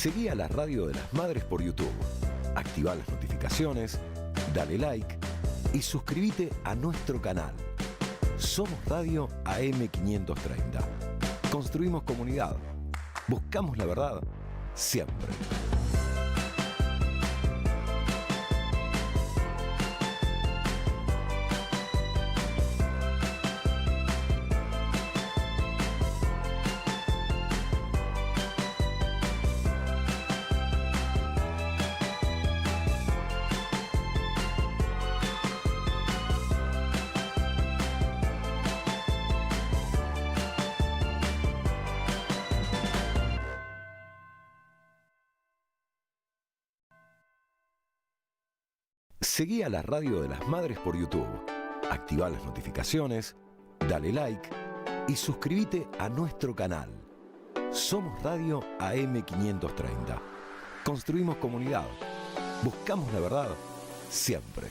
Seguí a la Radio de las Madres por YouTube. Activá las notificaciones, dale like y suscríbete a nuestro canal. Somos Radio AM530. Construimos comunidad. Buscamos la verdad siempre. Seguí a la Radio de las Madres por YouTube. Activá las notificaciones, dale like y suscríbete a nuestro canal. Somos Radio AM530. Construimos comunidad. Buscamos la verdad siempre.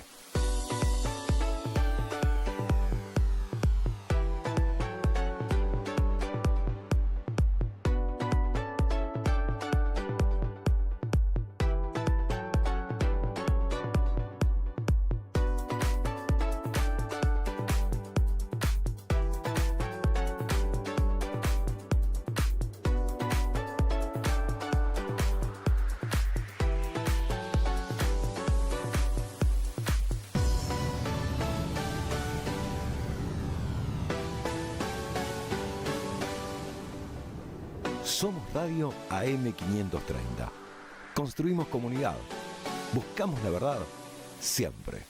Somos Radio AM530. Construimos comunidad. Buscamos la verdad siempre.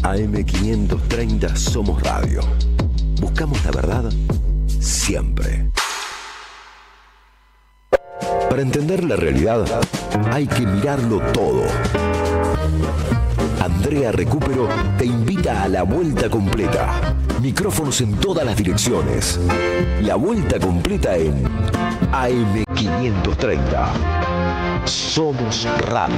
AM530 Somos Radio. Buscamos la verdad siempre. Para entender la realidad hay que mirarlo todo. Andrea Recupero te invita a la vuelta completa. Micrófonos en todas las direcciones. La vuelta completa en AM530. Somos Radio.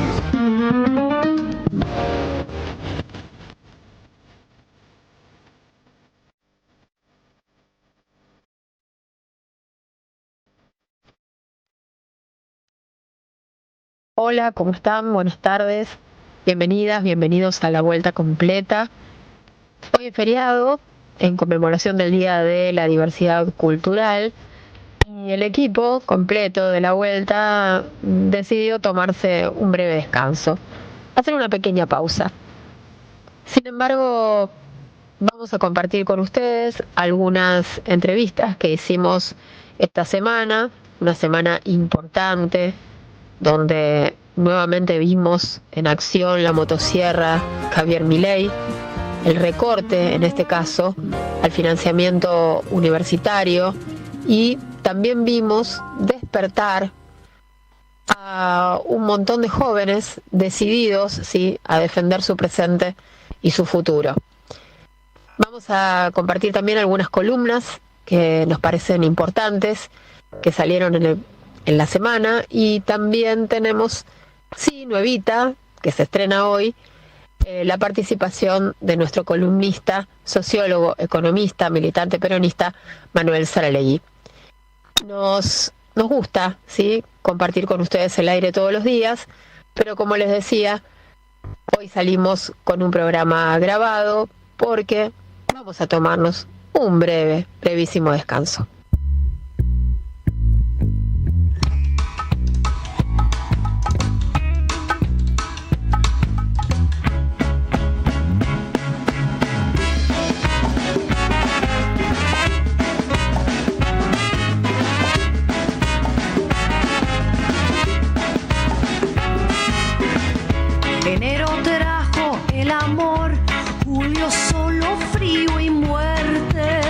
Hola, ¿cómo están? Buenas tardes. Bienvenidas, bienvenidos a la vuelta completa. Hoy es feriado en conmemoración del Día de la Diversidad Cultural y el equipo completo de la vuelta decidió tomarse un breve descanso, hacer una pequeña pausa. Sin embargo, vamos a compartir con ustedes algunas entrevistas que hicimos esta semana, una semana importante, donde nuevamente vimos en acción la motosierra Javier Milei, el recorte, en este caso, al financiamiento universitario, y también vimos despertar a un montón de jóvenes decididos, ¿sí?, a defender su presente y su futuro. Vamos a compartir también algunas columnas que nos parecen importantes, que salieron en la semana, y también tenemos, sí, nuevita, que se estrena hoy, la participación de nuestro columnista, sociólogo, economista, militante peronista, Manuel Saralegui. Nos gusta, ¿sí?, compartir con ustedes el aire todos los días, pero como les decía, hoy salimos con un programa grabado porque vamos a tomarnos un brevísimo descanso. Enero trajo el amor, julio solo frío y muerte.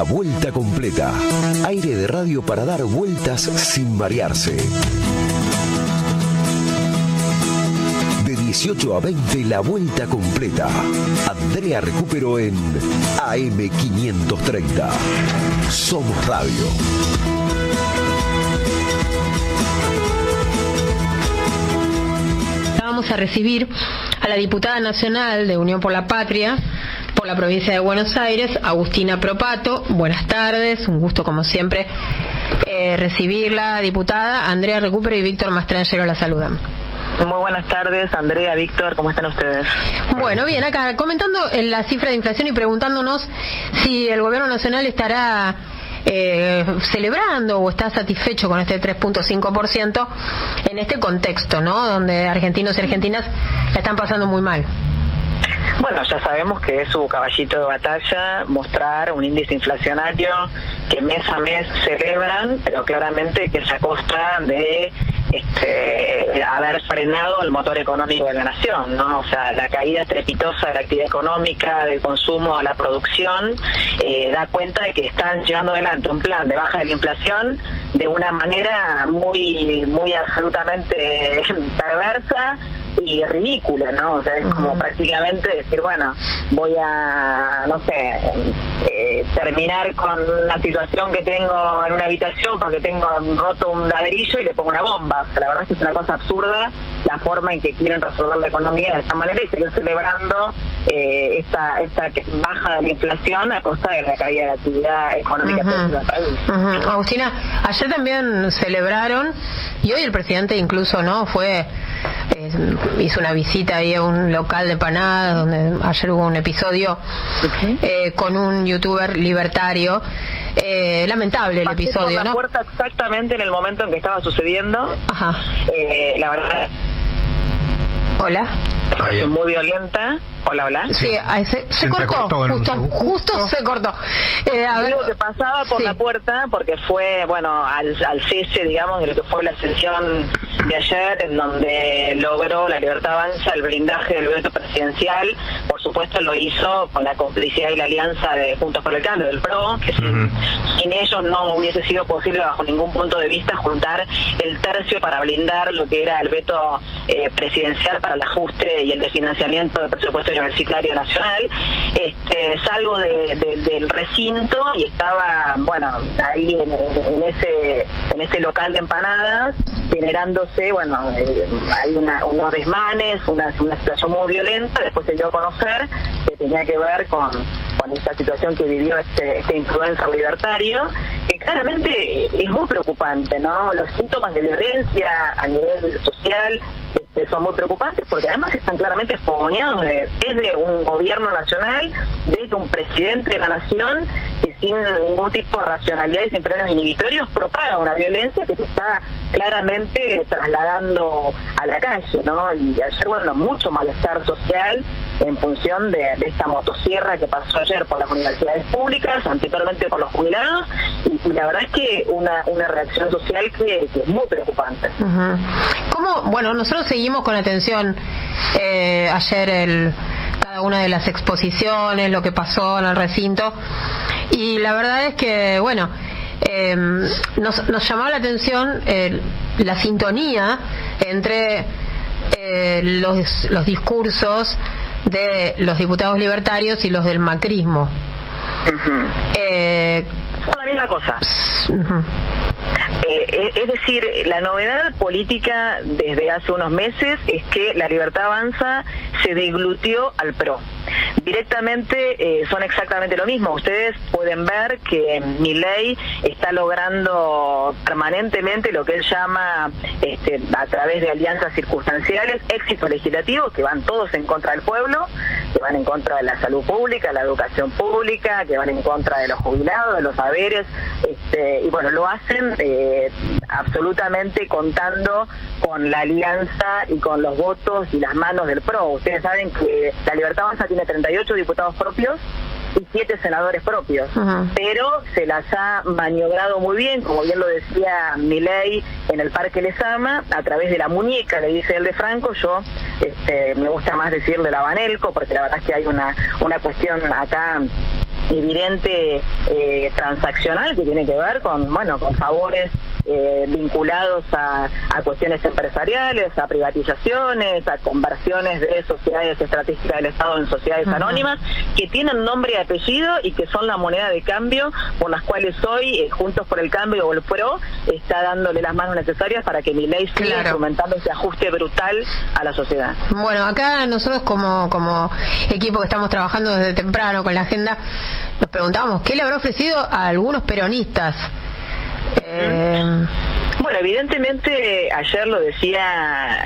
La Vuelta Completa. Aire de radio para dar vueltas sin marearse. De 18 a 20, La Vuelta Completa. Andrea Recupero en AM530. Somos Radio. Vamos a recibir a la diputada nacional de Unión por la Patria por la provincia de Buenos Aires, Agustina Propato. Buenas tardes, un gusto como siempre recibirla, diputada. Andrea Recupero y Víctor Mastrangelo la saludan. Muy buenas tardes, Andrea, Víctor, ¿cómo están ustedes? Bueno, bien, acá comentando la cifra de inflación y preguntándonos si el gobierno nacional estará celebrando o está satisfecho con este 3.5% en este contexto, ¿no? Donde argentinos y argentinas la están pasando muy mal. Bueno, ya sabemos que es su caballito de batalla mostrar un índice inflacionario que mes a mes celebran, pero claramente que es a costa de haber frenado el motor económico de la nación, ¿no? O sea, la caída estrepitosa de la actividad económica, del consumo a la producción, da cuenta de que están llevando adelante un plan de baja de la inflación de una manera muy absolutamente perversa y ridícula, ¿no? O sea, es como prácticamente decir, bueno, voy a, no sé, terminar con la situación que tengo en una habitación porque tengo roto un ladrillo y le pongo una bomba. O sea, la verdad es que es una cosa absurda la forma en que quieren resolver la economía de esta manera y seguir celebrando esta baja de la inflación a costa de la caída de la actividad económica del país. Agustina, ayer también celebraron y hoy el presidente incluso hizo una visita ahí a un local de empanadas donde ayer hubo un episodio con un youtuber libertario. Lamentable el episodio, por la ¿no? Puerta exactamente en el momento en que estaba sucediendo. Ajá. La verdad. Hola. Es muy violenta. Hola. Sí, se cortó, justo se cortó. A ver, lo que pasaba por la puerta, porque fue, bueno, al cese, digamos, de lo que fue la sesión de ayer, en donde logró la Libertad Avanza el blindaje del veto presidencial. Por supuesto lo hizo con la complicidad y la alianza de Juntos por el Cambio, del PRO, que sin ellos no hubiese sido posible bajo ningún punto de vista juntar el tercio para blindar lo que era el veto presidencial para el ajuste y el desfinanciamiento del presupuesto universitario nacional. Salgo del recinto y estaba, bueno, ahí en ese local de empanadas generándose, bueno, hay unos desmanes, una situación muy violenta. Después se dio a conocer que tenía que ver con esta situación que vivió este influencer libertario, que claramente es muy preocupante, ¿no? Los síntomas de violencia a nivel social son muy preocupantes porque además están claramente fogoneados desde un gobierno nacional, desde un presidente de la nación que sin ningún tipo de racionalidad y sin frenos inhibitorios propaga una violencia que se está claramente trasladando a la calle, ¿no? Y ayer, bueno, mucho malestar social en función de esta motosierra que pasó ayer por las universidades públicas, anteriormente por los jubilados, y la verdad es que una reacción social que es muy preocupante. ¿Cómo? Bueno, nosotros seguimos con atención ayer cada una de las exposiciones, lo que pasó en el recinto, y la verdad es que, bueno, nos llamó la atención la sintonía entre los discursos de los diputados libertarios y los del macrismo. Son la misma cosa. Es decir, la novedad política desde hace unos meses es que la Libertad Avanza se deglutió al PRO. Directamente son exactamente lo mismo. Ustedes pueden ver que Milei está logrando permanentemente lo que él llama, a través de alianzas circunstanciales, éxitos legislativos que van todos en contra del pueblo, que van en contra de la salud pública, la educación pública, que van en contra de los jubilados, de los saberes, y bueno, lo hacen absolutamente contando con la alianza y con los votos y las manos del PRO. Ustedes saben que la Libertad Avanza tiene 38 diputados propios y 7 senadores propios, pero se las ha maniobrado muy bien, como bien lo decía Milei en el Parque Lezama, a través de la muñeca, le dice él de Franco. Yo me gusta más decirle la Banelco, porque la verdad es que hay una cuestión acá evidente transaccional que tiene que ver con favores vinculados a cuestiones empresariales, a privatizaciones, a conversiones de sociedades estratégicas del Estado en sociedades anónimas, que tienen nombre y apellido y que son la moneda de cambio por las cuales hoy Juntos por el Cambio o el PRO está dándole las manos necesarias para que Milei siga instrumentando ese ajuste brutal a la sociedad. Bueno, acá nosotros como equipo que estamos trabajando desde temprano con la agenda, nos preguntábamos ¿qué le habrá ofrecido a algunos peronistas? Bueno, evidentemente ayer lo decía,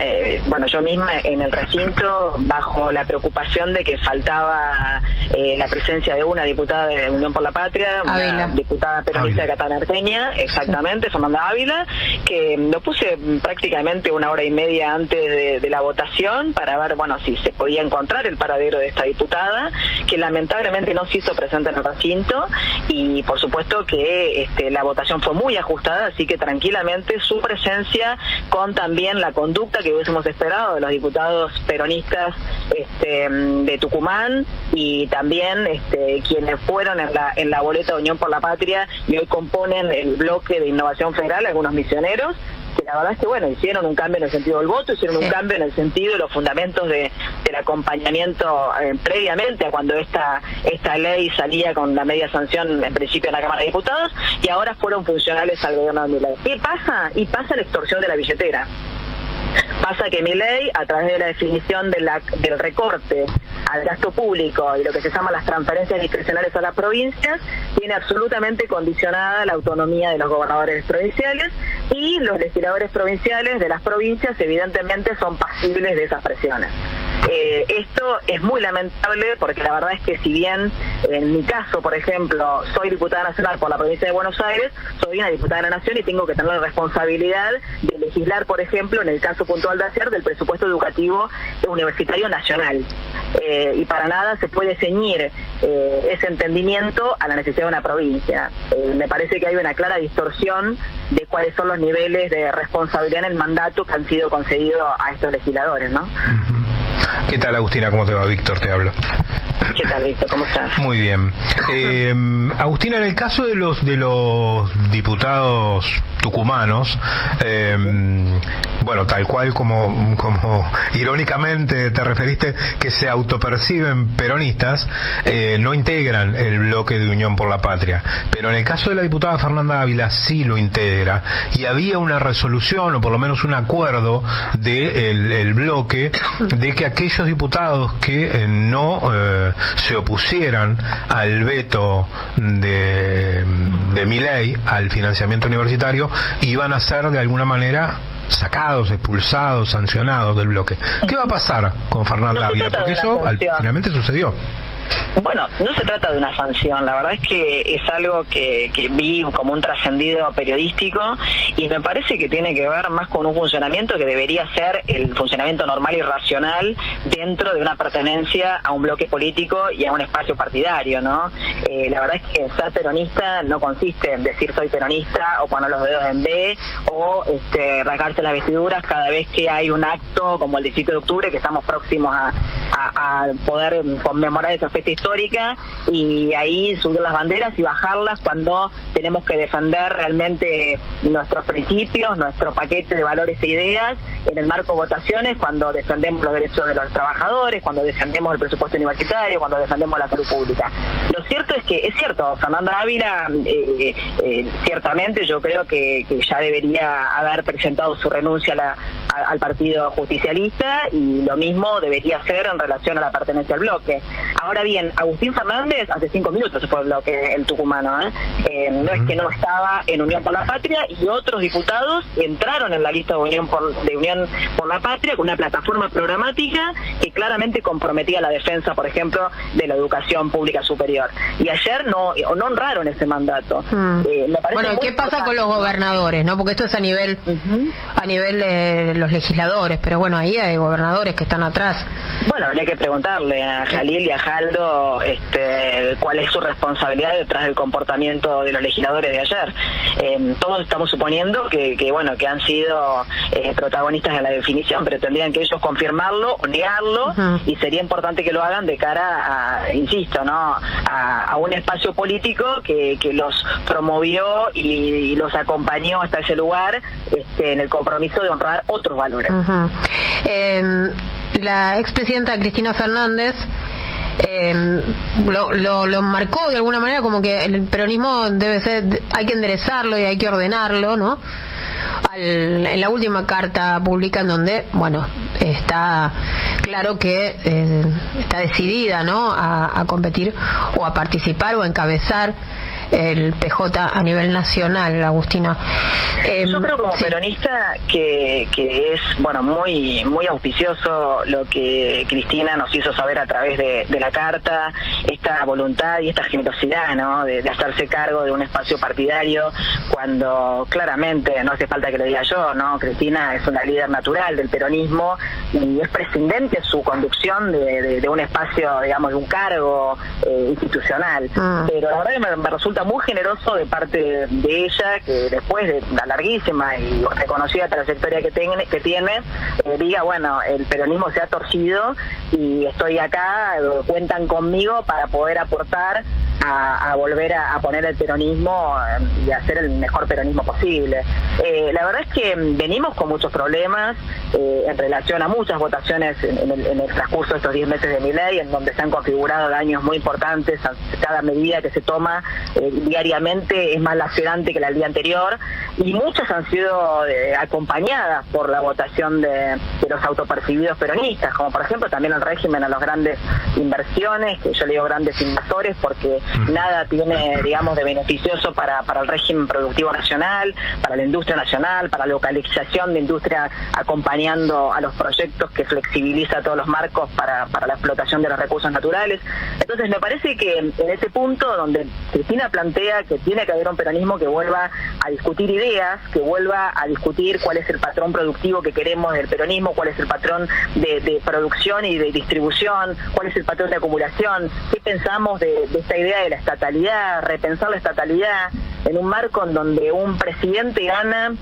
yo misma en el recinto, bajo la preocupación de que faltaba la presencia de una diputada de Unión por la Patria, una diputada peronista de Catamarqueña, exactamente, Fernanda Ávila, que lo puse prácticamente una hora y media antes de la votación para ver, si se podía encontrar el paradero de esta diputada, que lamentablemente no se hizo presente en el recinto, y por supuesto que la votación fue muy ajustada, así que tranquilamente su presencia con también la conducta que hubiésemos esperado de los diputados peronistas de Tucumán y también quienes fueron en la boleta de Unión por la Patria y hoy componen el bloque de Innovación Federal, algunos misioneros, que la verdad es que hicieron un cambio en el sentido del voto, hicieron un cambio en el sentido de los fundamentos del acompañamiento previamente a cuando esta ley salía con la media sanción en principio en la Cámara de Diputados, y ahora fueron funcionales al gobierno de Milei. ¿Qué pasa? Y pasa la extorsión de la billetera. Pasa que Milei, a través de la definición del recorte al gasto público y lo que se llama las transferencias discrecionales a las provincias, tiene absolutamente condicionada la autonomía de los gobernadores provinciales, y los legisladores provinciales de las provincias evidentemente son pasibles de esas presiones. Esto es muy lamentable porque la verdad es que si bien en mi caso, por ejemplo, soy diputada nacional por la provincia de Buenos Aires, soy una diputada de la Nación y tengo que tener la responsabilidad de legislar, por ejemplo, en el caso puntual de ayer, del presupuesto educativo universitario nacional. Y para nada se puede ceñir ese entendimiento a la necesidad de una provincia. Me parece que hay una clara distorsión de cuáles son los niveles de responsabilidad en el mandato que han sido concedidos a estos legisladores, ¿no? ¿Qué tal, Agustina? ¿Cómo te va? Víctor te habla. ¿Qué tal, Víctor? ¿Cómo estás? Muy bien. Agustina, en el caso de los diputados tucumanos, tal cual como irónicamente te referiste, que se autoperciben peronistas, no integran el bloque de Unión por la Patria. Pero en el caso de la diputada Fernanda Ávila sí lo integra, y había una resolución, o por lo menos un acuerdo del bloque, de que aquellos diputados que no se opusieran al veto de Milei al financiamiento universitario iban a ser de alguna manera sacados, expulsados, sancionados del bloque. ¿Qué va a pasar con Fernanda Ávila? Porque eso finalmente sucedió. Bueno, no se trata de una sanción, la verdad es que es algo que vi como un trascendido periodístico, y me parece que tiene que ver más con un funcionamiento que debería ser el funcionamiento normal y racional dentro de una pertenencia a un bloque político y a un espacio partidario, ¿no? La verdad es que ser peronista no consiste en decir soy peronista o poner los dedos en B o rasgarse las vestiduras cada vez que hay un acto como el 17 de octubre, que estamos próximos a poder conmemorar esa fecha histórica, y ahí subir las banderas y bajarlas cuando tenemos que defender realmente nuestros principios, nuestro paquete de valores e ideas en el marco de votaciones, cuando defendemos los derechos de los trabajadores, cuando defendemos el presupuesto universitario, cuando defendemos la salud pública. Lo cierto es que, es cierto, Fernanda Ávila ciertamente yo creo que ya debería haber presentado su renuncia al Partido Justicialista, y lo mismo debería hacer en relación a la pertenencia al bloque. Ahora bien, Agustín Fernández hace 5 minutos se fue el bloque, el tucumano, no es que no estaba en Unión por la Patria, y otros diputados entraron en la lista de Unión por la Patria con una plataforma programática que claramente comprometía la defensa, por ejemplo, de la educación pública superior. Y ayer no honraron ese mandato. Me parece ¿qué pasa con los gobernadores, no? Porque esto es a nivel los legisladores, pero bueno, ahí hay gobernadores que están atrás. Bueno, habría que preguntarle a Jalil y a Jaldo cuál es su responsabilidad detrás del comportamiento de los legisladores de ayer. Todos estamos suponiendo que han sido protagonistas de la definición, pero tendrían que ellos confirmarlo o negarlo, y sería importante que lo hagan de cara a, insisto, ¿no?, a un espacio político que los promovió y los acompañó hasta ese lugar en el compromiso de honrar otros valores. La expresidenta Cristina Fernández lo marcó de alguna manera como que el peronismo hay que enderezarlo y hay que ordenarlo, ¿no? En la última carta pública, en donde, bueno, está claro que está decidida, ¿no?, a competir o a participar o a encabezar el PJ a nivel nacional, Agustina. Yo creo como peronista que es muy auspicioso lo que Cristina nos hizo saber a través de la carta, esta voluntad y esta generosidad, ¿no?, de hacerse cargo de un espacio partidario, cuando claramente, no hace falta que lo diga yo, ¿no?, Cristina es una líder natural del peronismo y es prescindente su conducción de un espacio, digamos, de un cargo institucional. Pero la verdad que me resulta muy generoso de parte de ella, que después de la larguísima y reconocida trayectoria que tiene, diga, bueno, el peronismo se ha torcido y estoy acá, cuentan conmigo para poder aportar a volver a poner el peronismo y hacer el mejor peronismo posible. La verdad es que venimos con muchos problemas en relación a muchas votaciones en el transcurso de estos 10 meses de mi ley, en donde se han configurado daños muy importantes. Cada medida que se toma diariamente es más lacerante que la del día anterior, y muchas han sido acompañadas por la votación de los autopercibidos peronistas, como por ejemplo también el régimen a las grandes inversiones, que yo le digo grandes inversores porque nada tiene, digamos, de beneficioso para el régimen productivo nacional, para la industria nacional, para la localización de industria, acompañando a los proyectos que flexibiliza todos los marcos para la explotación de los recursos naturales. Entonces me parece que en ese punto donde Cristina plantea que tiene que haber un peronismo que vuelva a discutir ideas, que vuelva a discutir cuál es el patrón productivo que queremos del peronismo, cuál es el patrón de producción y de distribución, cuál es el patrón de acumulación, qué pensamos de esta idea de la estatalidad, repensar la estatalidad en un marco en donde un presidente gana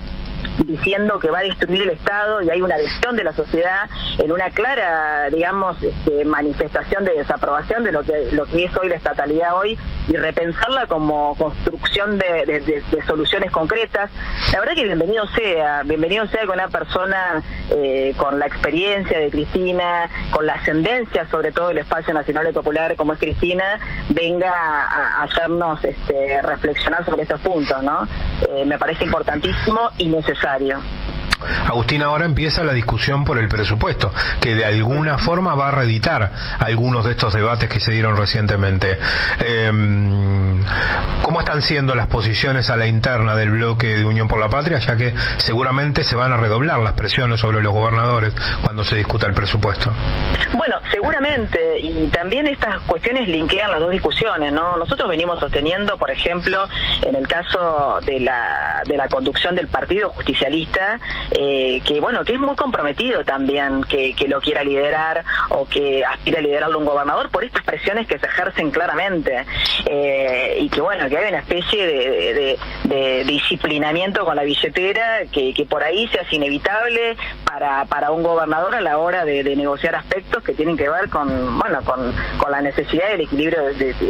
diciendo que va a destruir el Estado y hay una adhesión de la sociedad en una clara, digamos, manifestación de desaprobación de lo que es hoy la estatalidad hoy, y repensarla como construcción de soluciones concretas. La verdad que bienvenido sea que una persona con la experiencia de Cristina, con la ascendencia sobre todo del espacio nacional y popular como es Cristina, venga a hacernos reflexionar sobre estos puntos, ¿no? Me parece importantísimo y necesario. Agustín, ahora empieza la discusión por el presupuesto, que de alguna forma va a reeditar algunos de estos debates que se dieron recientemente. ¿Cómo están siendo las posiciones a la interna del bloque de Unión por la Patria, ya que seguramente se van a redoblar las presiones sobre los gobernadores cuando se discuta el presupuesto? Bueno, seguramente, y también estas cuestiones linkean las dos discusiones, ¿no? Nosotros venimos sosteniendo, por ejemplo, en el caso de la conducción del Partido Justicialista, que es muy comprometido también que lo quiera liderar o que aspira a liderarlo un gobernador por estas presiones que se ejercen claramente, y que hay una especie de disciplinamiento con la billetera que por ahí se hace inevitable para un gobernador a la hora de negociar aspectos que tienen que ver con la necesidad del equilibrio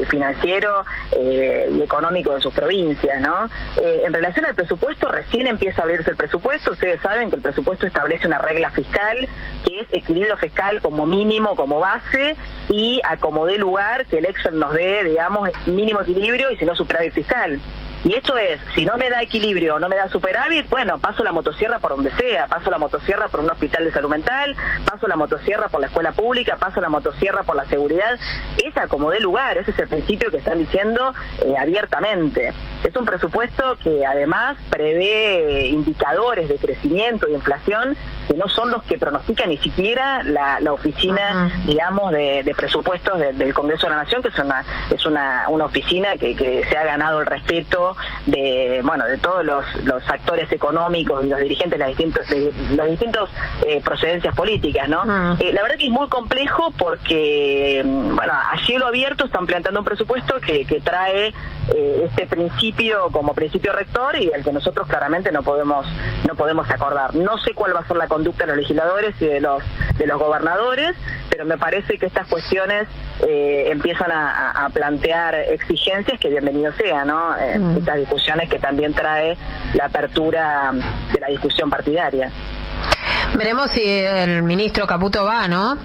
financiero y económico de sus provincias, ¿no? En relación al presupuesto, recién empieza a abrirse el presupuesto. Ustedes saben que el presupuesto establece una regla fiscal que es equilibrio fiscal como mínimo, como base, y a como dé lugar que el Excel nos dé, digamos, mínimo equilibrio y si no superávit fiscal. Y esto es, si no me da equilibrio o no me da superávit, paso la motosierra por donde sea, paso la motosierra por un hospital de salud mental, paso la motosierra por la escuela pública, paso la motosierra por la seguridad. Esa como dé lugar, ese es el principio que están diciendo abiertamente. Es un presupuesto que además prevé indicadores de crecimiento y inflación que no son los que pronostican ni siquiera la oficina, digamos, de presupuestos del Congreso de la Nación, que es una oficina que se ha ganado el respeto de todos los actores económicos y los dirigentes de los distintos procedencias políticas, ¿no? La verdad que es muy complejo porque, a cielo abierto están planteando un presupuesto que trae este principio como principio rector y el que nosotros claramente no podemos acordar. No sé cuál va a ser la conducta de los legisladores y de los gobernadores, pero me parece que estas cuestiones empiezan a plantear exigencias que bienvenido sea, ¿no? Estas discusiones que también trae la apertura de la discusión partidaria. Veremos si el ministro Caputo va, ¿no?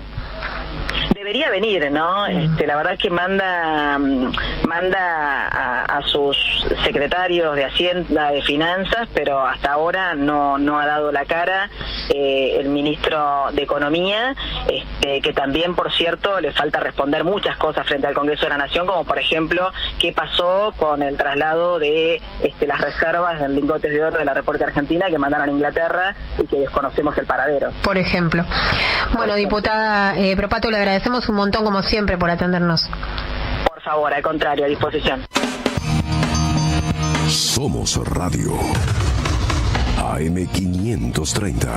Debería venir, ¿no? La verdad es que manda a sus secretarios de Hacienda, de Finanzas, pero hasta ahora no ha dado la cara. El ministro de Economía, que también, por cierto, le falta responder muchas cosas frente al Congreso de la Nación, como por ejemplo, qué pasó con el traslado de las reservas en lingotes de oro de la República Argentina que mandaron a Inglaterra y que desconocemos el paradero. Por ejemplo. Bueno, diputada Propato, le agradecemos un montón, como siempre, por atendernos. Por favor, al contrario, a disposición. Somos Radio AM530.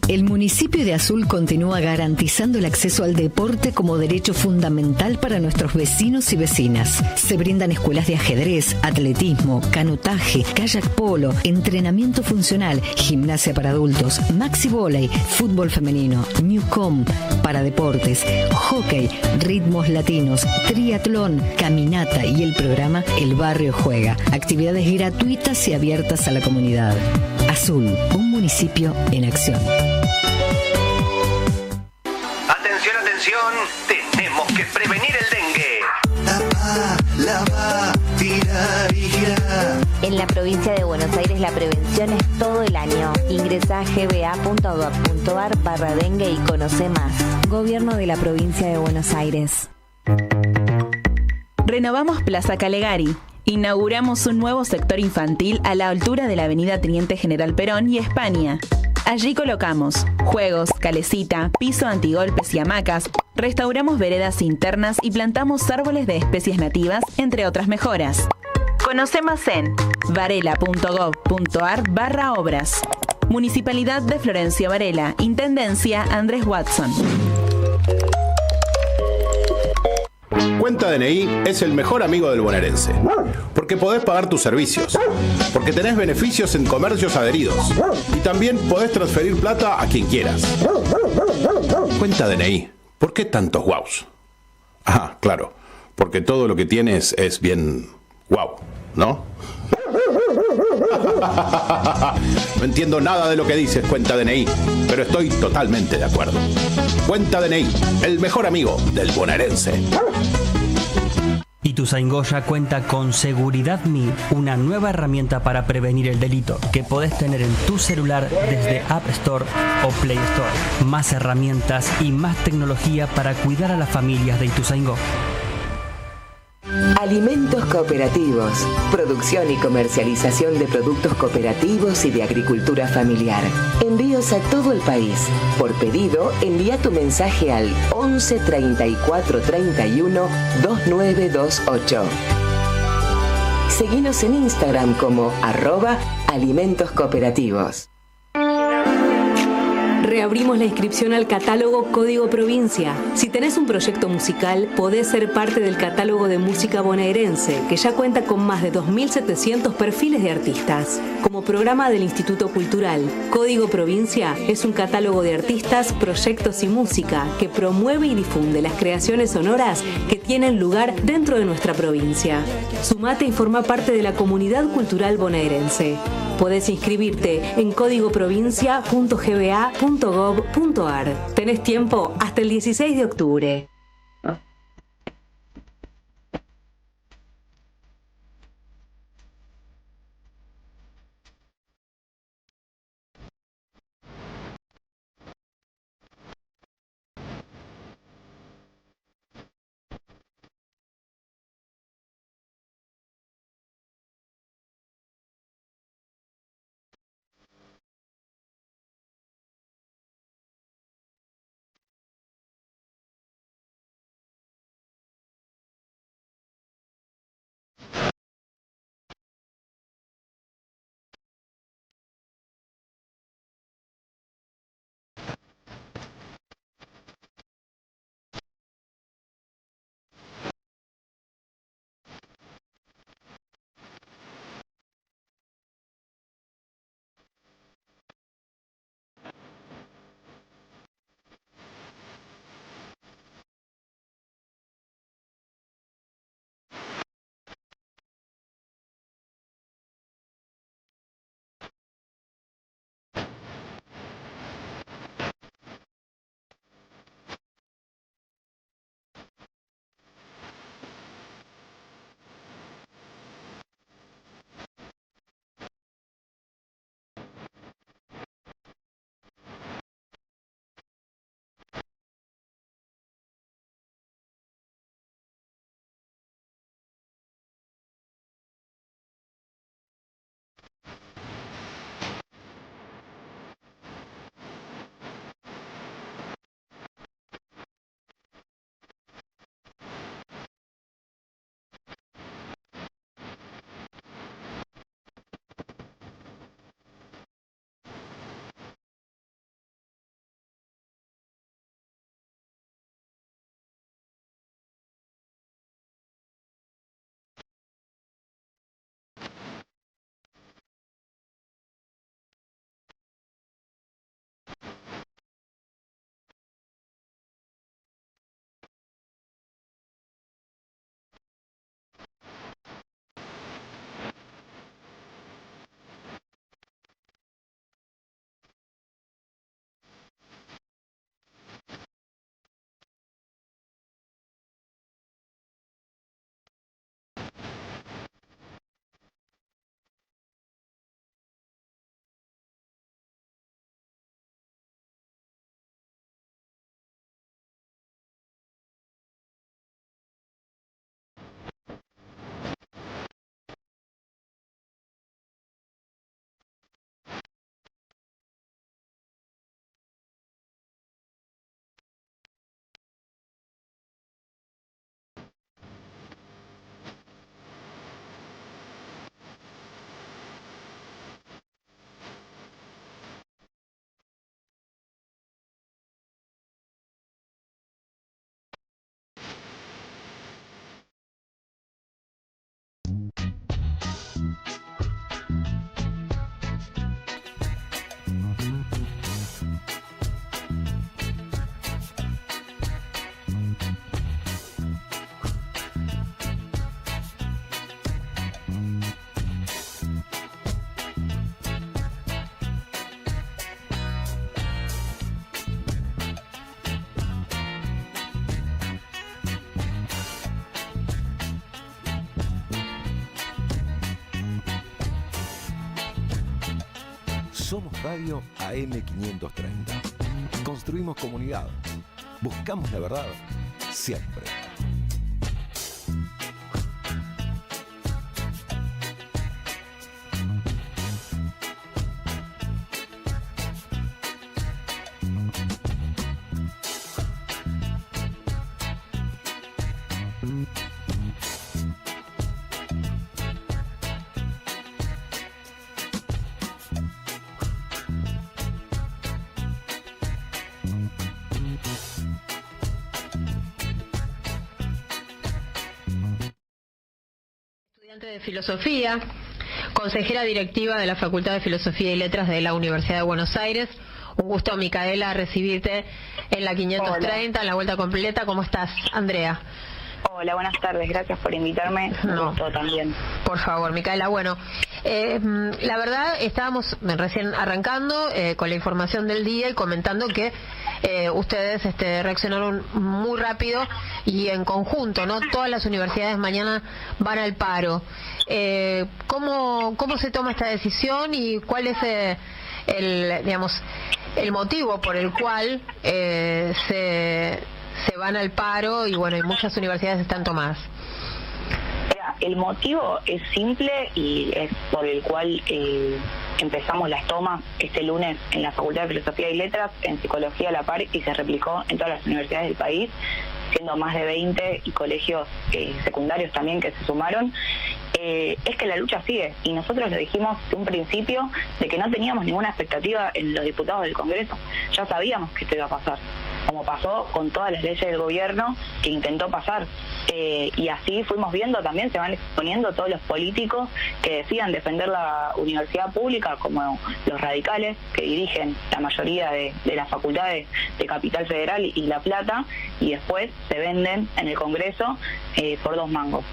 El municipio de Azul continúa garantizando el acceso al deporte como derecho fundamental para nuestros vecinos y vecinas. Se brindan escuelas de ajedrez, atletismo, canotaje, kayak polo, entrenamiento funcional, gimnasia para adultos, maxi volei, fútbol femenino, newcom, para deportes, hockey, ritmos latinos, triatlón, caminata y el programa El Barrio Juega. Actividades gratuitas y abiertas a la comunidad. Azul, un municipio en acción. Atención, tenemos que prevenir el dengue. Lava, tirar y girar. En la provincia de Buenos Aires la prevención es todo el año. Ingresá a gba.gov.ar/dengue y conoce más. Gobierno de la provincia de Buenos Aires. Renovamos Plaza Calegari. Inauguramos un nuevo sector infantil a la altura de la avenida Teniente General Perón y España. Allí colocamos juegos, calecita, piso antigolpes y hamacas, restauramos veredas internas y plantamos árboles de especies nativas, entre otras mejoras. Conoce más en varela.gov.ar/obras. Municipalidad de Florencio Varela, Intendencia Andrés Watson. Cuenta DNI es el mejor amigo del bonaerense, porque podés pagar tus servicios, porque tenés beneficios en comercios adheridos y también podés transferir plata a quien quieras. Cuenta DNI, ¿por qué tantos guaus? Ah, claro, porque todo lo que tienes es bien guau, ¿no? No entiendo nada de lo que dices, Cuenta DNI, pero estoy totalmente de acuerdo. Cuenta DNI, el mejor amigo del bonaerense. Ituzaingó ya cuenta con Seguridad Me, una nueva herramienta para prevenir el delito que podés tener en tu celular desde App Store o Play Store. Más herramientas y más tecnología para cuidar a las familias de Ituzaingó. Alimentos cooperativos, producción y comercialización de productos cooperativos y de agricultura familiar. Envíos a todo el país. Por pedido, envía tu mensaje al 11 34 31 2928. Seguinos en Instagram como @alimentoscooperativos. Reabrimos la inscripción al catálogo Código Provincia. Si tenés un proyecto musical, podés ser parte del catálogo de música bonaerense, que ya cuenta con más de 2.700 perfiles de artistas. Como programa del Instituto Cultural, Código Provincia es un catálogo de artistas, proyectos y música que promueve y difunde las creaciones sonoras que tienen lugar dentro de nuestra provincia. Sumate y forma parte de la comunidad cultural bonaerense. Podés inscribirte en códigoprovincia.gba.gov.ar. Tenés tiempo hasta el 16 de octubre. Somos Radio AM530. Construimos comunidad. Buscamos la verdad siempre. De Filosofía, consejera directiva de la Facultad de Filosofía y Letras de la Universidad de Buenos Aires. Un gusto, Micaela, recibirte en la 530, en la vuelta completa. ¿Cómo estás, Andrea? Hola, buenas tardes, gracias por invitarme. Un gusto también. Por favor, Micaela. Bueno, la verdad, estábamos recién arrancando con la información del día y comentando que ustedes reaccionaron muy rápido y en conjunto, ¿no? Todas las universidades mañana van al paro. ¿Cómo se toma esta decisión y cuál es el motivo por el cual se van al paro y bueno, y muchas universidades están tomadas? El motivo es simple y es por el cual empezamos las tomas este lunes en la Facultad de Filosofía y Letras, en Psicología a la par, y se replicó en todas las universidades del país, siendo más de 20 y colegios secundarios también que se sumaron. Es que la lucha sigue, y nosotros lo dijimos de un principio de que no teníamos ninguna expectativa en los diputados del Congreso. Ya sabíamos que esto iba a pasar, como pasó con todas las leyes del gobierno que intentó pasar, y así fuimos viendo también, se van exponiendo todos los políticos que decían defender la universidad pública, como los radicales que dirigen la mayoría de las facultades de Capital Federal y La Plata, y después se venden en el Congreso por 2 mangos.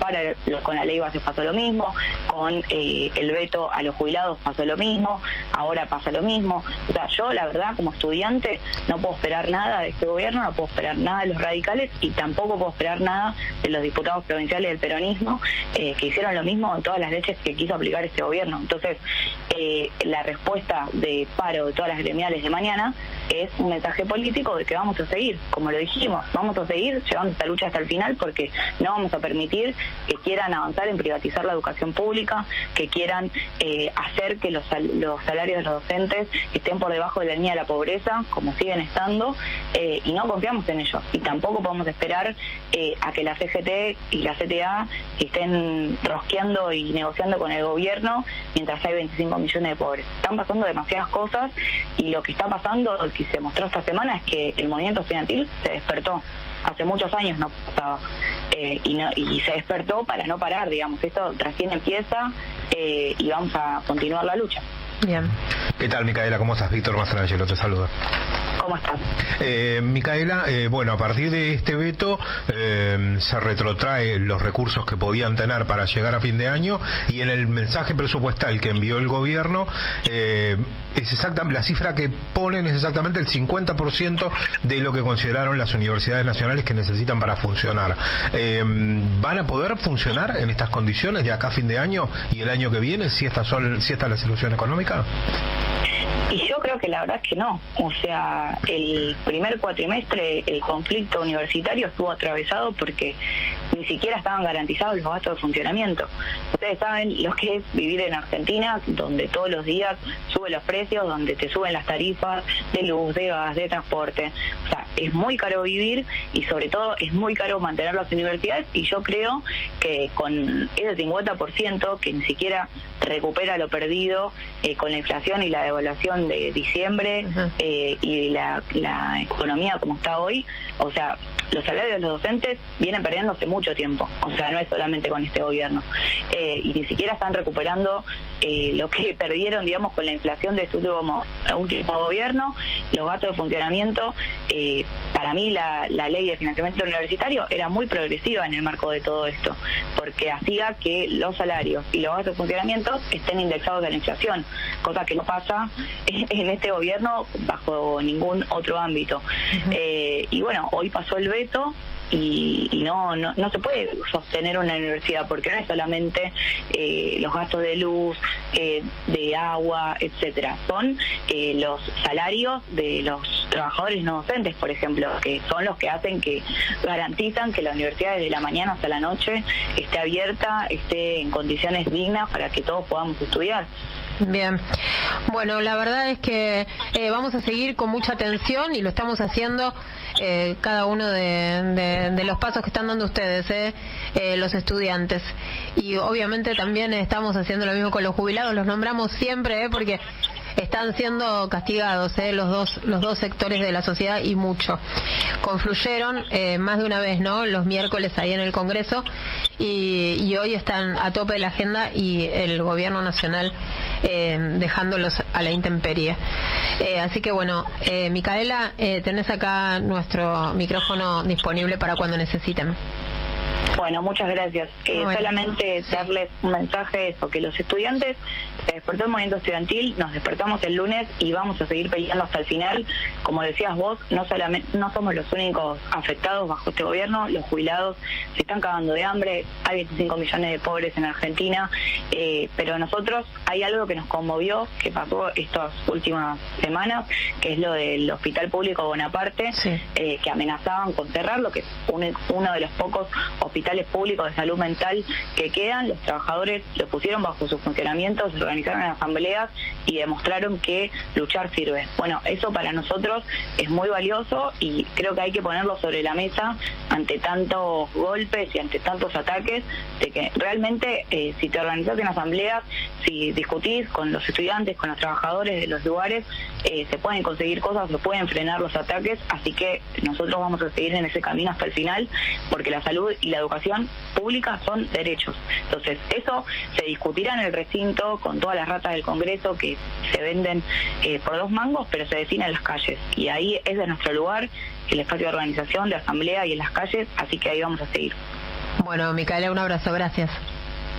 Con la ley base pasó lo mismo, con el veto a los jubilados pasó lo mismo, ahora pasa lo mismo. O sea, yo la verdad como estudiante no puedo esperar nada de este gobierno, no puedo esperar nada de los radicales y tampoco puedo esperar nada de los diputados provinciales del peronismo, que hicieron lo mismo en todas las leyes que quiso aplicar este gobierno. Entonces, la respuesta de paro de todas las gremiales de mañana es un mensaje político de que vamos a seguir, como lo dijimos, vamos a seguir llevando esta lucha hasta el final, porque no vamos a permitir que quieran avanzar en privatizar la educación pública, que quieran hacer que los salarios de los docentes estén por debajo de la línea de la pobreza, como siguen estando, y no confiamos en ellos. Y tampoco podemos esperar a que la CGT y la CTA estén rosqueando y negociando con el gobierno mientras hay 25 millones de pobres. Están pasando demasiadas cosas, y lo que está pasando, lo que se mostró esta semana, es que el movimiento estudiantil se despertó. Hace muchos años no pasaba, y se despertó para no parar, digamos. Esto recién empieza, y vamos a continuar la lucha. Bien. ¿Qué tal, Micaela? ¿Cómo estás? Víctor Mastrangelo te saluda. ¿Cómo estás? Micaela, bueno, a partir de este veto se retrotrae los recursos que podían tener para llegar a fin de año, y en el mensaje presupuestal que envió el gobierno es exactamente la cifra que ponen, es exactamente el 50% de lo que consideraron las universidades nacionales que necesitan para funcionar. ¿Van a poder funcionar en estas condiciones de acá a fin de año y el año que viene, si esta es la solución económica? Y yo creo que la verdad es que no. O sea, el primer cuatrimestre el conflicto universitario estuvo atravesado porque ni siquiera estaban garantizados los gastos de funcionamiento. Ustedes saben lo que es vivir en Argentina, donde todos los días suben los precios, donde te suben las tarifas de luz, de gas, de transporte. O sea, es muy caro vivir, y sobre todo es muy caro mantener las universidades, y yo creo que con ese 50% que ni siquiera recupera lo perdido con la inflación y la devaluación de diciembre, y la economía como está hoy, o sea, los salarios de los docentes vienen perdiendo hace mucho tiempo. O sea, no es solamente con este gobierno, y ni siquiera están recuperando lo que perdieron, digamos, con la inflación de este último gobierno. Los gastos de funcionamiento, para mí la ley de financiamiento universitario era muy progresiva en el marco de todo esto, porque hacía que los salarios y los gastos de funcionamiento estén indexados a la inflación, cosa que no pasa en en este gobierno bajo ningún otro ámbito. Y bueno, hoy pasó el veto y no se puede sostener una universidad, porque no es solamente los gastos de luz, de agua, etcétera, son los salarios de los trabajadores no docentes, por ejemplo, que son los que hacen, que garantizan que la universidad desde la mañana hasta la noche esté abierta, esté en condiciones dignas para que todos podamos estudiar. Bien, bueno, la verdad es que vamos a seguir con mucha atención y lo estamos haciendo cada uno de los pasos que están dando ustedes, los estudiantes. Y obviamente también estamos haciendo lo mismo con los jubilados, los nombramos siempre porque están siendo castigados los dos sectores de la sociedad, y mucho. Confluyeron más de una vez, ¿no?, los miércoles ahí en el Congreso, y hoy están a tope de la agenda, y el gobierno nacional dejándolos a la intemperie. Así que bueno, Micaela, tenés acá nuestro micrófono disponible para cuando necesiten. Bueno, muchas gracias. Solamente darles un mensaje, eso, que los estudiantes se despertó el movimiento estudiantil, nos despertamos el lunes y vamos a seguir peleando hasta el final. Como decías vos, no somos los únicos afectados bajo este gobierno, los jubilados se están cagando de hambre, hay 25 millones de pobres en Argentina, pero nosotros hay algo que nos conmovió, que pasó estas últimas semanas, que es lo del Hospital Público Bonaparte, que amenazaban con cerrarlo, que es uno de los pocos hospitales públicos de salud mental que quedan. Los trabajadores lo pusieron bajo su funcionamiento, se organizaron en asambleas y demostraron que luchar sirve. Bueno, eso para nosotros es muy valioso y creo que hay que ponerlo sobre la mesa ante tantos golpes y ante tantos ataques, de que realmente si te organizas en asambleas, si discutís con los estudiantes, con los trabajadores de los lugares, se pueden conseguir cosas, se pueden frenar los ataques, así que nosotros vamos a seguir en ese camino hasta el final, porque la salud y la educación pública son derechos. Entonces, eso se discutirá en el recinto con todas las ratas del Congreso que se venden por 2 mangos, pero se define en las calles. Y ahí es de nuestro lugar, el espacio de organización, de asamblea y en las calles, así que ahí vamos a seguir. Bueno, Micaela, un abrazo, gracias.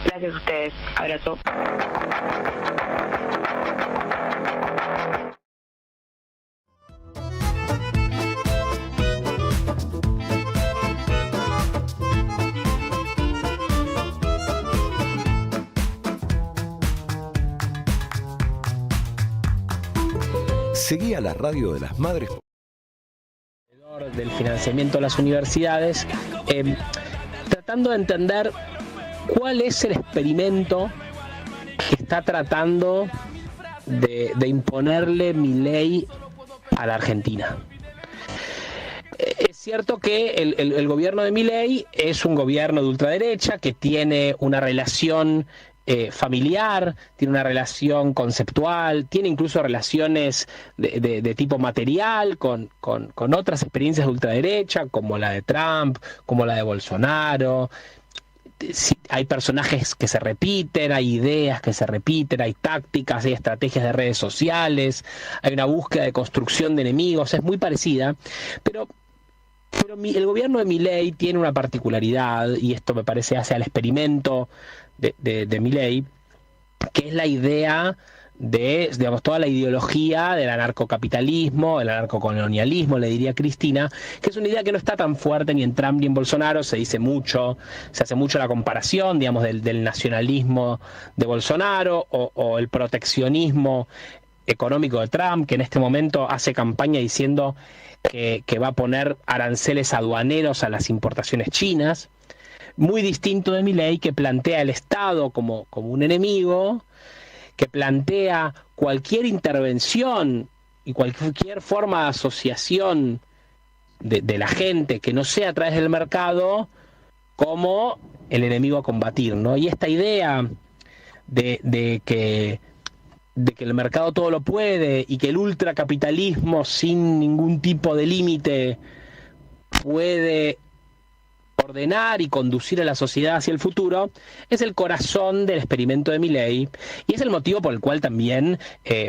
Gracias a ustedes, abrazo. Seguí a la radio de las madres. Del financiamiento de las universidades, tratando de entender cuál es el experimento que está tratando de imponerle Milei a la Argentina. Es cierto que el gobierno de Milei es un gobierno de ultraderecha que tiene una relación familiar, tiene una relación conceptual, tiene incluso relaciones de tipo material con otras experiencias de ultraderecha, como la de Trump, como la de Bolsonaro. Hay personajes que se repiten, hay ideas que se repiten, hay tácticas, hay estrategias de redes sociales, hay una búsqueda de construcción de enemigos, es muy parecida, pero el gobierno de Milei tiene una particularidad, y esto me parece hace al experimento de Milei, que es la idea de, digamos, toda la ideología del anarcocapitalismo, del anarcocolonialismo, le diría Cristina, que es una idea que no está tan fuerte ni en Trump ni en Bolsonaro. Se hace mucho la comparación, digamos, del nacionalismo de Bolsonaro o el proteccionismo económico de Trump, que en este momento hace campaña diciendo que va a poner aranceles aduaneros a las importaciones chinas. Muy distinto de Milei, que plantea el Estado como un enemigo, que plantea cualquier intervención y cualquier forma de asociación de la gente que no sea a través del mercado como el enemigo a combatir, ¿no? Y esta idea de que el mercado todo lo puede y que el ultracapitalismo sin ningún tipo de límite puede ordenar y conducir a la sociedad hacia el futuro, es el corazón del experimento de Milei, y es el motivo por el cual también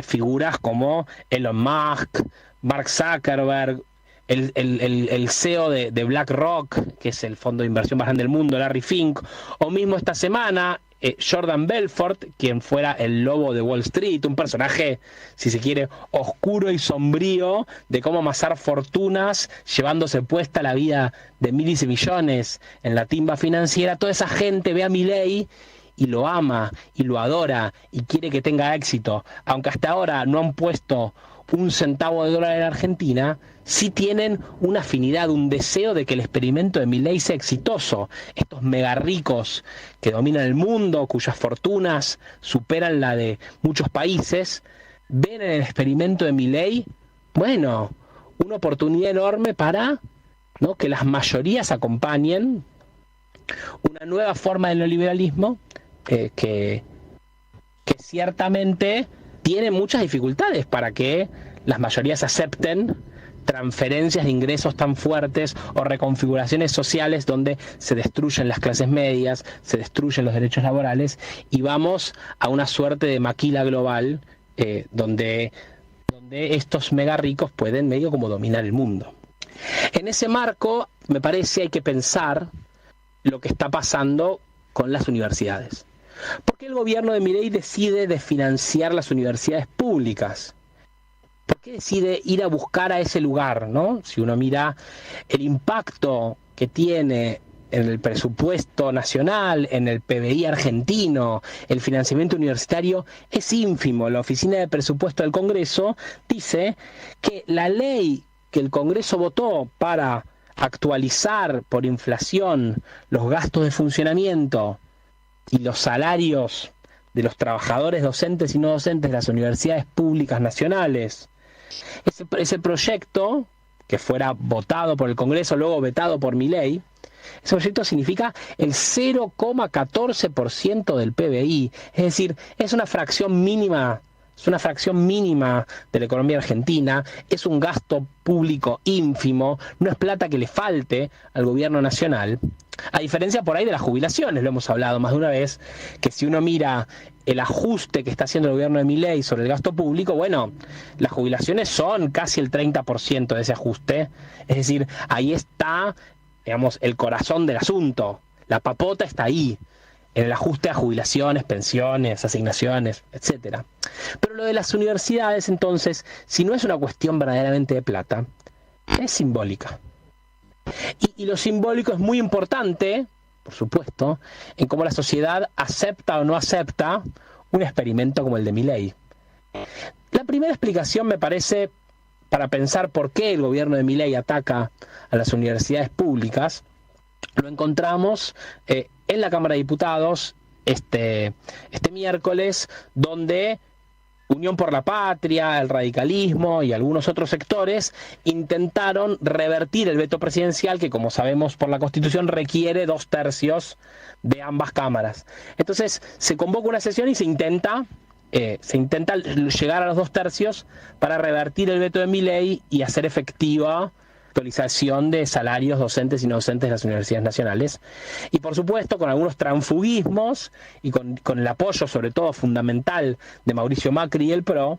figuras como Elon Musk, Mark Zuckerberg, el CEO de BlackRock, que es el fondo de inversión más grande del mundo, Larry Fink, o mismo esta semana Jordan Belfort, quien fuera el lobo de Wall Street, un personaje, si se quiere, oscuro y sombrío de cómo amasar fortunas, llevándose puesta la vida de miles y millones en la timba financiera. Toda esa gente ve a Milei y lo ama y lo adora y quiere que tenga éxito, aunque hasta ahora no han puesto un centavo de dólar en Argentina, sí tienen una afinidad, un deseo de que el experimento de Milei sea exitoso. Estos mega ricos que dominan el mundo, cuyas fortunas superan la de muchos países, ven en el experimento de Milei, bueno, una oportunidad enorme para, ¿no?, que las mayorías acompañen una nueva forma del neoliberalismo que ciertamente tiene muchas dificultades para que las mayorías acepten transferencias de ingresos tan fuertes o reconfiguraciones sociales donde se destruyen las clases medias, se destruyen los derechos laborales y vamos a una suerte de maquila global donde estos mega ricos pueden medio como dominar el mundo. En ese marco, me parece, hay que pensar lo que está pasando con las universidades. ¿Por qué el gobierno de Milei decide desfinanciar las universidades públicas? ¿Por qué decide ir a buscar a ese lugar, ¿no? Si uno mira el impacto que tiene en el presupuesto nacional, en el PBI argentino, el financiamiento universitario es ínfimo. La Oficina de Presupuesto del Congreso dice que la ley que el Congreso votó para actualizar por inflación los gastos de funcionamiento y los salarios de los trabajadores docentes y no docentes de las universidades públicas nacionales. Ese proyecto, que fuera votado por el Congreso, luego vetado por Milei, ese proyecto significa el 0,14% del PBI. Es decir, es una fracción mínima. Es una fracción mínima de la economía argentina, es un gasto público ínfimo, no es plata que le falte al gobierno nacional. A diferencia por ahí de las jubilaciones, lo hemos hablado más de una vez, que si uno mira el ajuste que está haciendo el gobierno de Milei sobre el gasto público, bueno, las jubilaciones son casi el 30% de ese ajuste. Es decir, ahí está, digamos, el corazón del asunto. La papota está ahí, en el ajuste a jubilaciones, pensiones, asignaciones, etcétera. Pero lo de las universidades, entonces, si no es una cuestión verdaderamente de plata, es simbólica. Y lo simbólico es muy importante, por supuesto, en cómo la sociedad acepta o no acepta un experimento como el de Milei. La primera explicación, me parece, para pensar por qué el gobierno de Milei ataca a las universidades públicas, lo encontramos en la Cámara de Diputados este miércoles, donde Unión por la Patria, el radicalismo y algunos otros sectores intentaron revertir el veto presidencial que, como sabemos por la Constitución, requiere 2/3 de ambas cámaras. Entonces se convoca una sesión y se intenta llegar a los 2/3 para revertir el veto de Milei y hacer efectiva actualización de salarios docentes y no docentes de las universidades nacionales. Y por supuesto, con algunos transfugismos y con el apoyo, sobre todo fundamental, de Mauricio Macri y el PRO,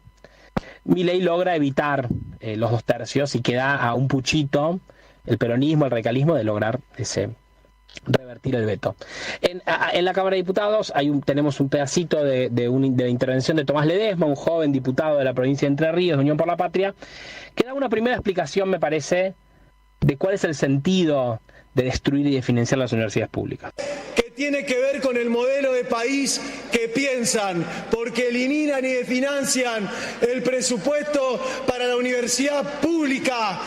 Milei logra evitar los 2/3 y queda a un puchito el peronismo, el radicalismo, de lograr revertir el veto. En la Cámara de Diputados tenemos un pedacito de la intervención de Tomás Ledesma, un joven diputado de la provincia de Entre Ríos, de Unión por la Patria, que da una primera explicación, me parece, de cuál es el sentido de destruir y de financiar las universidades públicas. Que tiene que ver con el modelo de país que piensan, porque eliminan y financian el presupuesto para la universidad pública,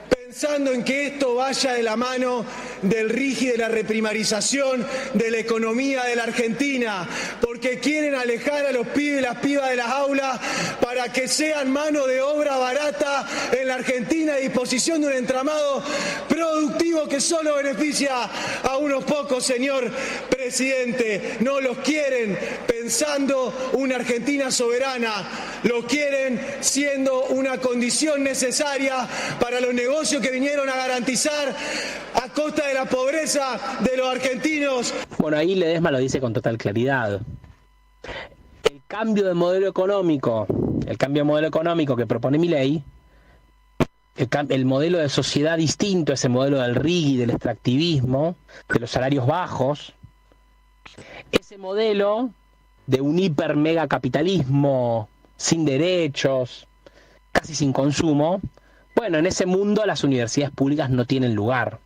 pensando en que esto vaya de la mano del RIGI, de la reprimarización de la economía de la Argentina, porque quieren alejar a los pibes y las pibas de las aulas para que sean mano de obra barata en la Argentina a disposición de un entramado productivo que solo beneficia a unos pocos, señor presidente. No los quieren pensando una Argentina soberana, lo quieren siendo una condición necesaria para los negocios que vinieron a garantizar a costa de la pobreza de los argentinos. Bueno, ahí Ledesma lo dice con total claridad. El cambio de modelo económico que propone Milei, el modelo de sociedad distinto, ese modelo del RIGI, del extractivismo, de los salarios bajos, ese modelo de un hiper mega capitalismo sin derechos, casi sin consumo, bueno, en ese mundo las universidades públicas no tienen lugar.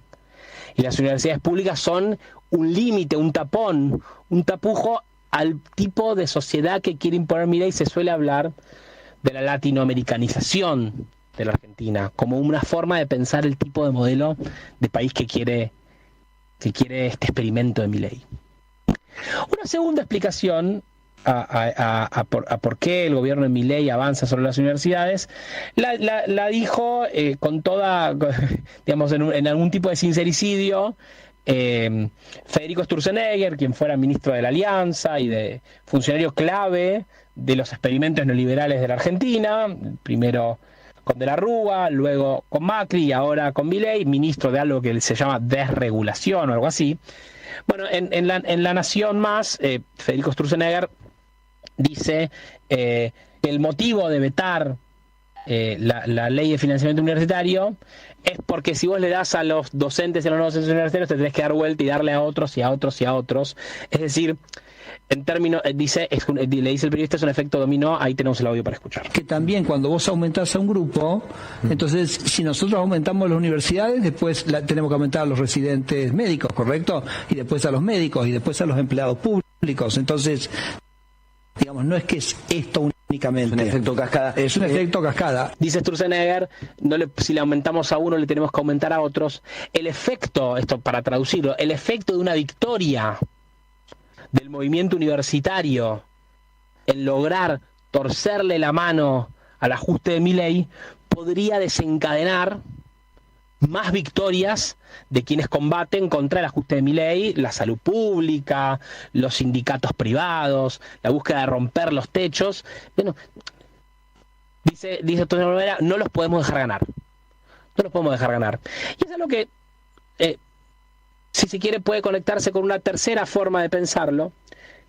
Y las universidades públicas son un límite, un tapón, un tapujo al tipo de sociedad que quiere imponer Milei. Se suele hablar de la latinoamericanización de la Argentina como una forma de pensar el tipo de modelo de país que quiere este experimento de Milei. Una segunda explicación a por qué el gobierno de Milei avanza sobre las universidades la dijo con toda, digamos, en algún tipo de sincericidio, Federico Sturzenegger, quien fuera ministro de la Alianza y de funcionario clave de los experimentos neoliberales de la Argentina, primero con De la Rúa, luego con Macri y ahora con Milei, ministro de algo que se llama desregulación o algo así. Bueno, en la Nación Más, Federico Sturzenegger dice que el motivo de vetar la ley de financiamiento universitario es porque si vos le das a los docentes y a los no docentes universitarios te tenés que dar vuelta y darle a otros y a otros y a otros. Es decir, en términos, le dice el periodista, es un efecto dominó. Ahí tenemos el audio para escuchar. Que también cuando vos aumentás a un grupo, entonces si nosotros aumentamos las universidades, después tenemos que aumentar a los residentes médicos, ¿correcto? Y después a los médicos y después a los empleados públicos. Entonces, digamos, no es que es esto únicamente. Es un efecto cascada. Es un efecto cascada. Dice Sturzenegger, si le aumentamos a uno, le tenemos que aumentar a otros. El efecto, esto para traducirlo, el efecto de una victoria del movimiento universitario en lograr torcerle la mano al ajuste de Milei podría desencadenar más victorias de quienes combaten contra el ajuste de Milei, la salud pública, los sindicatos privados, la búsqueda de romper los techos. Bueno, dice Sturzenegger, no los podemos dejar ganar. No los podemos dejar ganar. Y es algo que, si se quiere, puede conectarse con una tercera forma de pensarlo,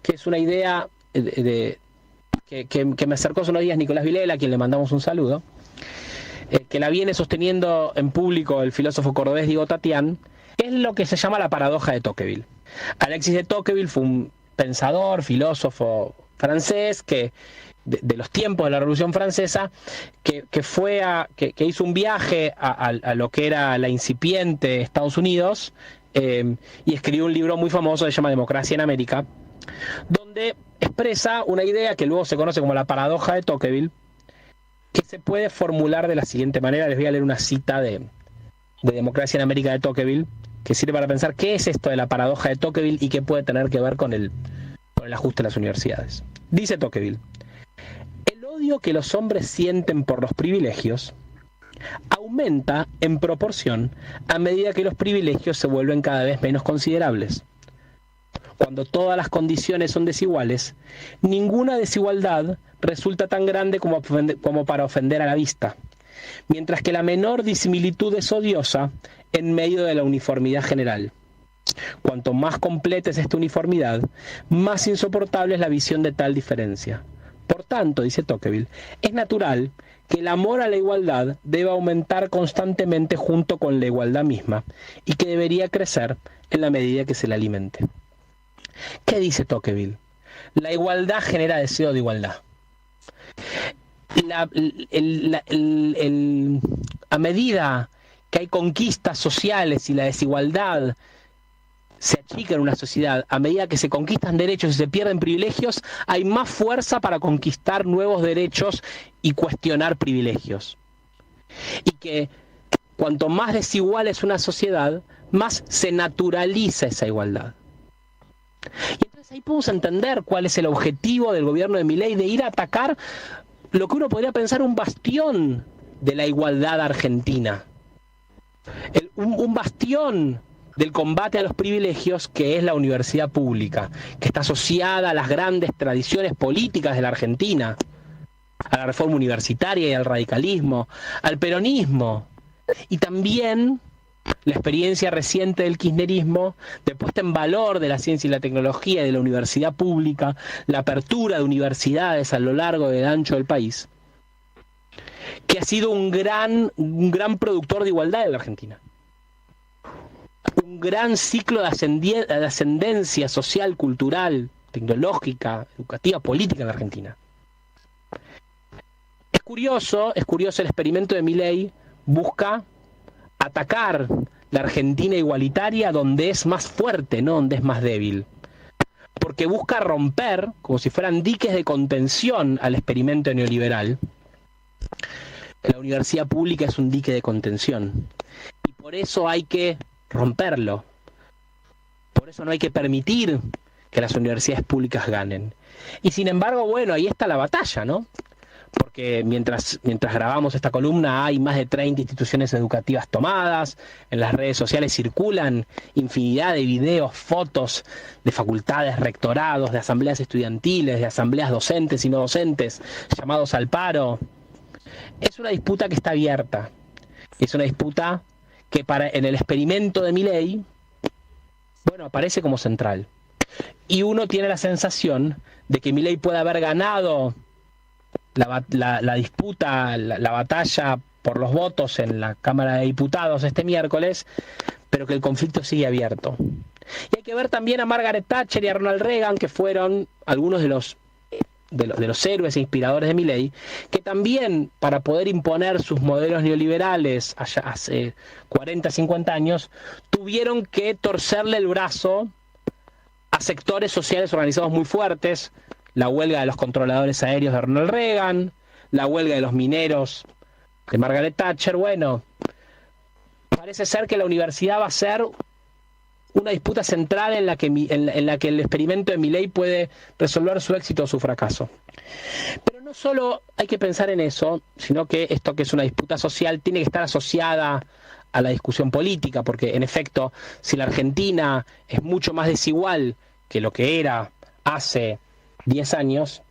que es una idea que me acercó hace unos días Nicolás Vilela, a quien le mandamos un saludo, que la viene sosteniendo en público el filósofo cordobés Diego Tatián, es lo que se llama la paradoja de Tocqueville. Alexis de Tocqueville fue un pensador, filósofo francés que de los tiempos de la Revolución Francesa, que hizo un viaje a lo que era la incipiente Estados Unidos, y escribió un libro muy famoso que se llama Democracia en América, donde expresa una idea que luego se conoce como la paradoja de Tocqueville, que se puede formular de la siguiente manera. Les voy a leer una cita de Democracia en América de Tocqueville, que sirve para pensar qué es esto de la paradoja de Tocqueville y qué puede tener que ver con el ajuste de las universidades. Dice Tocqueville: el odio que los hombres sienten por los privilegios aumenta en proporción a medida que los privilegios se vuelven cada vez menos considerables. Cuando todas las condiciones son desiguales, ninguna desigualdad resulta tan grande como para ofender a la vista, mientras que la menor disimilitud es odiosa en medio de la uniformidad general. Cuanto más completa es esta uniformidad, más insoportable es la visión de tal diferencia. Por tanto, dice Tocqueville, es natural que el amor a la igualdad deba aumentar constantemente junto con la igualdad misma y que debería crecer en la medida que se la alimente. ¿Qué dice Tocqueville? La igualdad genera deseo de igualdad. A medida que hay conquistas sociales y la desigualdad se achica en una sociedad, a medida que se conquistan derechos y se pierden privilegios, hay más fuerza para conquistar nuevos derechos y cuestionar privilegios. Y que cuanto más desigual es una sociedad, más se naturaliza esa igualdad. Y entonces ahí podemos entender cuál es el objetivo del gobierno de Milei de ir a atacar lo que uno podría pensar un bastión de la igualdad argentina. Un bastión del combate a los privilegios, que es la universidad pública, que está asociada a las grandes tradiciones políticas de la Argentina, a la reforma universitaria y al radicalismo, al peronismo, y también la experiencia reciente del kirchnerismo de puesta en valor de la ciencia y la tecnología y de la universidad pública, la apertura de universidades a lo largo y de ancho del país, que ha sido un gran productor de igualdad en la Argentina. Un un gran ciclo de ascendencia social, cultural, tecnológica, educativa, política en la Argentina. Es curioso el experimento de Milei busca atacar la Argentina igualitaria donde es más fuerte, no donde es más débil. Porque busca romper, como si fueran diques de contención al experimento neoliberal. La universidad pública es un dique de contención. Y por eso hay que romperlo. Por eso no hay que permitir que las universidades públicas ganen. Y sin embargo, bueno, ahí está la batalla, ¿no? Porque mientras grabamos esta columna hay más de 30 instituciones educativas tomadas, en las redes sociales circulan infinidad de videos, fotos de facultades, rectorados, de asambleas estudiantiles, de asambleas docentes y no docentes, llamados al paro. Es una disputa que está abierta, es una disputa que en el experimento de Milei, bueno, aparece como central. Y uno tiene la sensación de que Milei puede haber ganado la disputa, la batalla por los votos en la Cámara de Diputados este miércoles, pero que el conflicto sigue abierto. Y hay que ver también a Margaret Thatcher y a Ronald Reagan, que fueron algunos de los héroes e inspiradores de Milei, que también para poder imponer sus modelos neoliberales allá hace 40, 50 años, tuvieron que torcerle el brazo a sectores sociales organizados muy fuertes. La huelga de los controladores aéreos de Ronald Reagan, la huelga de los mineros de Margaret Thatcher. Bueno, parece ser que la universidad va a ser una disputa central en la que el experimento de Milei puede resolver su éxito o su fracaso. Pero no solo hay que pensar en eso, sino que esto que es una disputa social tiene que estar asociada a la discusión política, porque en efecto, si la Argentina es mucho más desigual que lo que era hace 10 años,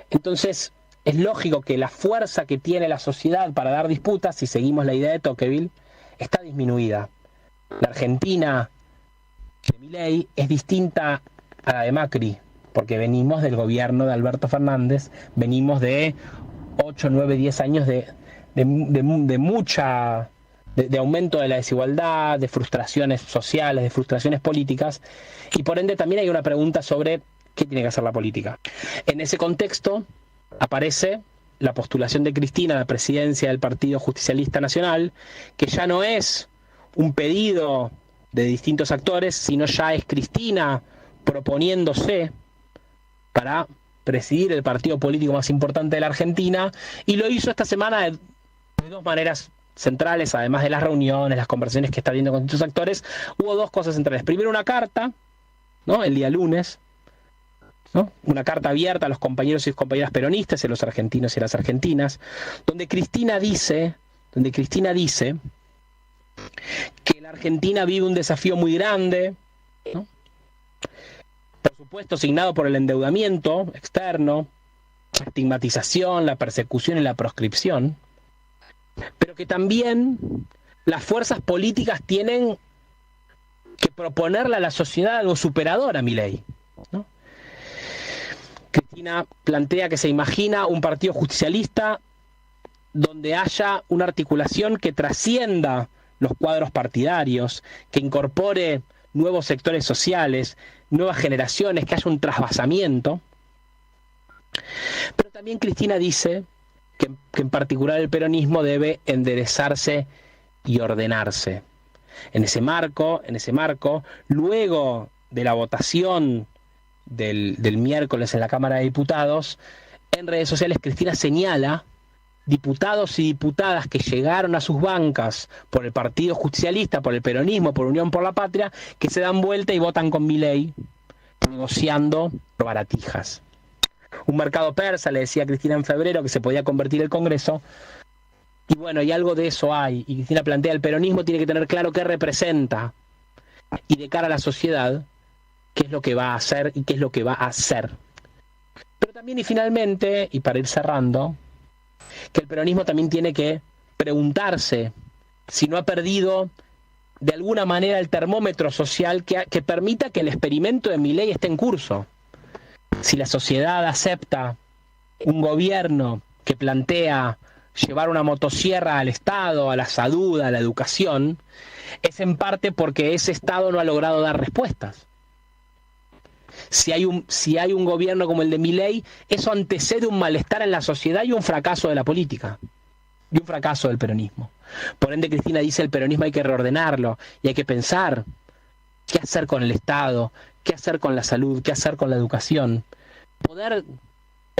entonces es lógico que la fuerza que tiene la sociedad para dar disputas, si seguimos la idea de Tocqueville, está disminuida. La Argentina de Milei es distinta a la de Macri, porque venimos del gobierno de Alberto Fernández, venimos de 8, 9, 10 años de aumento de la desigualdad, de frustraciones sociales, de frustraciones políticas, y por ende también hay una pregunta sobre qué tiene que hacer la política. En ese contexto aparece la postulación de Cristina a la presidencia del Partido Justicialista Nacional, que ya no es un pedido de distintos actores, sino ya es Cristina proponiéndose para presidir el partido político más importante de la Argentina, y lo hizo esta semana de dos maneras centrales, además de las reuniones, las conversaciones que está teniendo con distintos actores. Hubo dos cosas centrales. Primero, una carta, ¿no?, el día lunes, ¿no?, una carta abierta a los compañeros y compañeras peronistas, a los argentinos y a las argentinas, donde Cristina dice que la Argentina vive un desafío muy grande, ¿no?, por supuesto signado por el endeudamiento externo, la estigmatización, la persecución y la proscripción, pero que también las fuerzas políticas tienen que proponerle a la sociedad algo superador a Milei, ¿no? Cristina plantea que se imagina un partido justicialista donde haya una articulación que trascienda los cuadros partidarios, que incorpore nuevos sectores sociales, nuevas generaciones, que haya un trasvasamiento. Pero también Cristina dice que en particular el peronismo debe enderezarse y ordenarse. En ese marco, luego de la votación del miércoles en la Cámara de Diputados, en redes sociales Cristina señala diputados y diputadas que llegaron a sus bancas por el Partido Justicialista, por el peronismo, por Unión por la Patria, que se dan vuelta y votan con Milei, negociando baratijas. Un mercado persa, le decía Cristina en febrero, que se podía convertir el Congreso. Y bueno, y algo de eso hay. Y Cristina plantea, el peronismo tiene que tener claro qué representa. Y de cara a la sociedad, qué es lo que va a hacer y qué es lo que va a hacer. Pero también, y finalmente, y para ir cerrando, que el peronismo también tiene que preguntarse si no ha perdido de alguna manera el termómetro social que permita que el experimento de Milei esté en curso. Si la sociedad acepta un gobierno que plantea llevar una motosierra al Estado, a la salud, a la educación, es en parte porque ese Estado no ha logrado dar respuestas. Si hay un gobierno como el de Milei, eso antecede un malestar en la sociedad y un fracaso de la política. Y un fracaso del peronismo. Por ende, Cristina dice, el peronismo hay que reordenarlo y hay que pensar qué hacer con el Estado, qué hacer con la salud, qué hacer con la educación. Poder,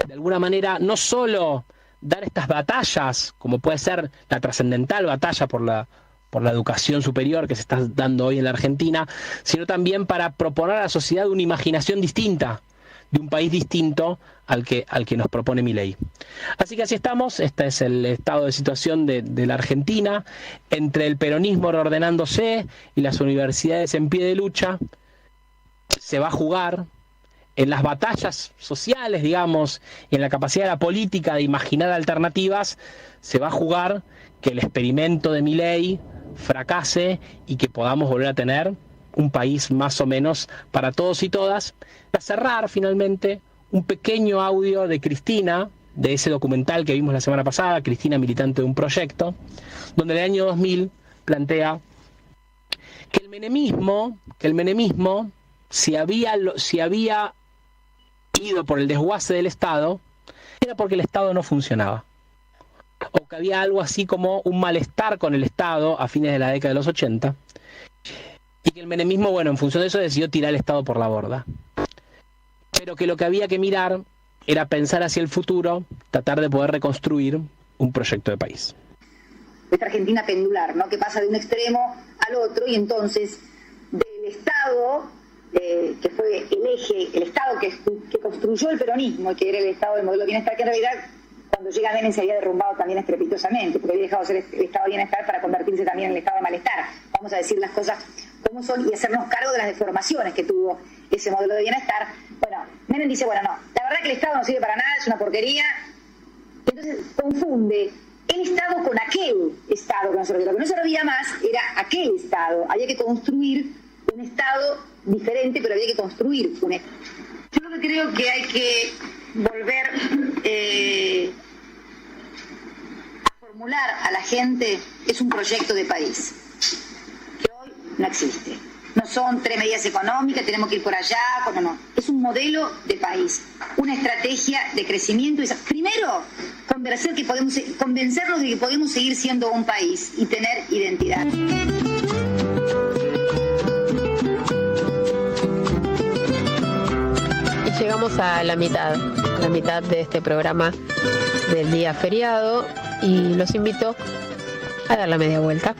de alguna manera, no solo dar estas batallas, como puede ser la trascendental batalla por la educación superior que se está dando hoy en la Argentina, sino también para proponer a la sociedad una imaginación distinta, de un país distinto al que nos propone Milei. Así que así estamos, este es el estado de situación de la Argentina, entre el peronismo reordenándose y las universidades en pie de lucha. Se va a jugar en las batallas sociales, digamos, y en la capacidad de la política de imaginar alternativas, se va a jugar que el experimento de Milei fracase y que podamos volver a tener un país más o menos para todos y todas. Para cerrar, finalmente, un pequeño audio de Cristina, de ese documental que vimos la semana pasada, Cristina militante de un proyecto, donde en el año 2000 plantea que el menemismo, si había ido por el desguace del Estado, era porque el Estado no funcionaba. O que había algo así como un malestar con el Estado a fines de la década de los 80, y que el menemismo, bueno, en función de eso decidió tirar el Estado por la borda. Pero que lo que había que mirar era pensar hacia el futuro, tratar de poder reconstruir un proyecto de país. Esta Argentina pendular, ¿no? Que pasa de un extremo al otro, y entonces del Estado, que fue el eje, el Estado que construyó el peronismo, que era el Estado del modelo de bienestar, que en realidad cuando llega Menem se había derrumbado también estrepitosamente, porque había dejado de ser el Estado de bienestar para convertirse también en el Estado de malestar. Vamos a decir las cosas como son y hacernos cargo de las deformaciones que tuvo ese modelo de bienestar. Bueno, Menem dice, bueno, no, la verdad que el Estado no sirve para nada, es una porquería. Entonces confunde el Estado con aquel Estado que no servía. Lo que no servía más era aquel Estado. Había que construir un Estado diferente, pero había que construir un Estado. Yo lo que creo que hay que volver a formular a la gente es un proyecto de país que hoy no existe. No son 3 medidas económicas, tenemos que ir por allá, no. Es un modelo de país, una estrategia de crecimiento. Primero, convencernos de que podemos seguir siendo un país y tener identidad. Llegamos a la mitad de este programa del día feriado y los invito a dar la media vuelta.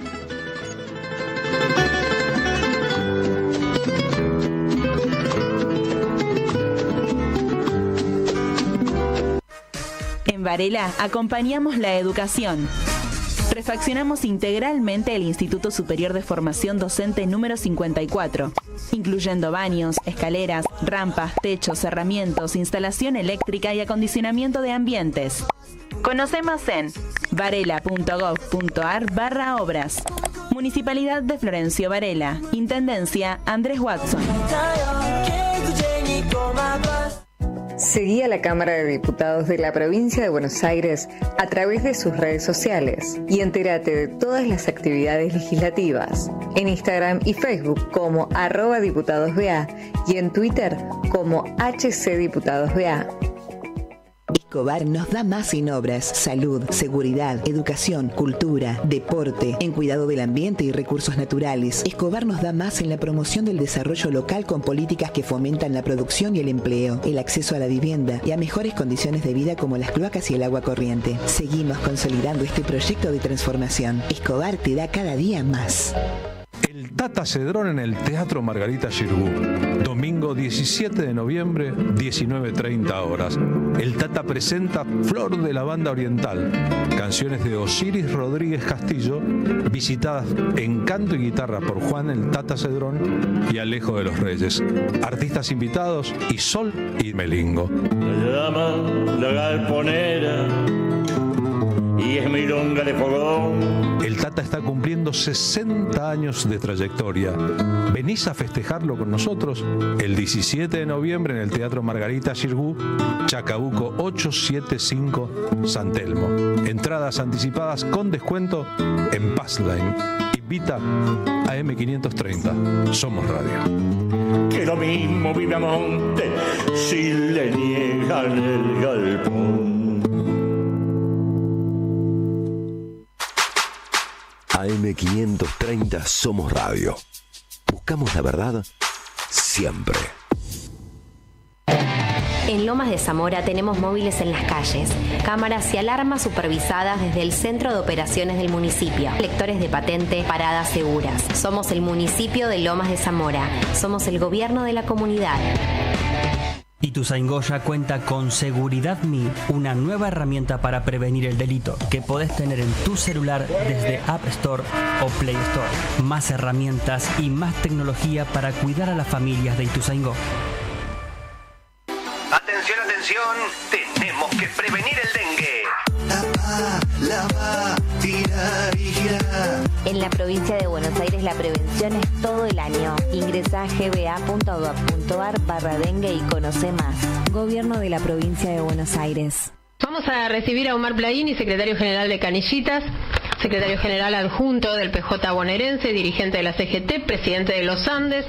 En Varela acompañamos la educación. Refaccionamos integralmente el Instituto Superior de Formación Docente número 54, incluyendo baños, escaleras, rampas, techos, cerramientos, instalación eléctrica y acondicionamiento de ambientes. Conoce más en varela.gov.ar/obras. Municipalidad de Florencio Varela. Intendencia Andrés Watson. Seguí a la Cámara de Diputados de la Provincia de Buenos Aires a través de sus redes sociales y entérate de todas las actividades legislativas en Instagram y Facebook como @diputadosBA y en Twitter como HCDiputadosBA. Escobar nos da más en obras, salud, seguridad, educación, cultura, deporte, en cuidado del ambiente y recursos naturales. Escobar nos da más en la promoción del desarrollo local con políticas que fomentan la producción y el empleo, el acceso a la vivienda y a mejores condiciones de vida como las cloacas y el agua corriente. Seguimos consolidando este proyecto de transformación. Escobar te da cada día más. El Tata Cedrón en el Teatro Margarita Xirgu. Domingo 17 de noviembre, 19:30 horas. El Tata presenta Flor de la Banda Oriental, canciones de Osiris Rodríguez Castillo, visitadas en canto y guitarra por Juan el Tata Cedrón y Alejo de los Reyes. Artistas invitados: Isol y Melingo. La llama la galponera y es milonga de fogón. El Tata está cumpliendo 60 años de trayectoria. ¿Venís a festejarlo con nosotros? El 17 de noviembre en el Teatro Margarita Xirgu, Chacabuco 875, San Telmo. Entradas anticipadas con descuento en Passline y Invita a M530. Somos Radio. Que lo mismo vive a monte si le niegan el galpón. AM530 Somos Radio. Buscamos la verdad siempre. En Lomas de Zamora tenemos móviles en las calles, cámaras y alarmas supervisadas desde el Centro de Operaciones del municipio, lectores de patente, paradas seguras. Somos el municipio de Lomas de Zamora. Somos el gobierno de la comunidad. Ituzaingó ya cuenta con Seguridad Mi, una nueva herramienta para prevenir el delito que podés tener en tu celular desde App Store o Play Store. Más herramientas y más tecnología para cuidar a las familias de Ituzaingó. Atención, atención, tenemos que prevenir el dengue. Lava, tira y gira. En la provincia de Buenos Aires la prevención es todo el año. Ingresa a gba.gov.ar/dengue y conoce más. Gobierno de la provincia de Buenos Aires. Vamos a recibir a Omar Plaini, secretario general de Canillitas, secretario general adjunto del PJ bonaerense, dirigente de la CGT, presidente de los Andes.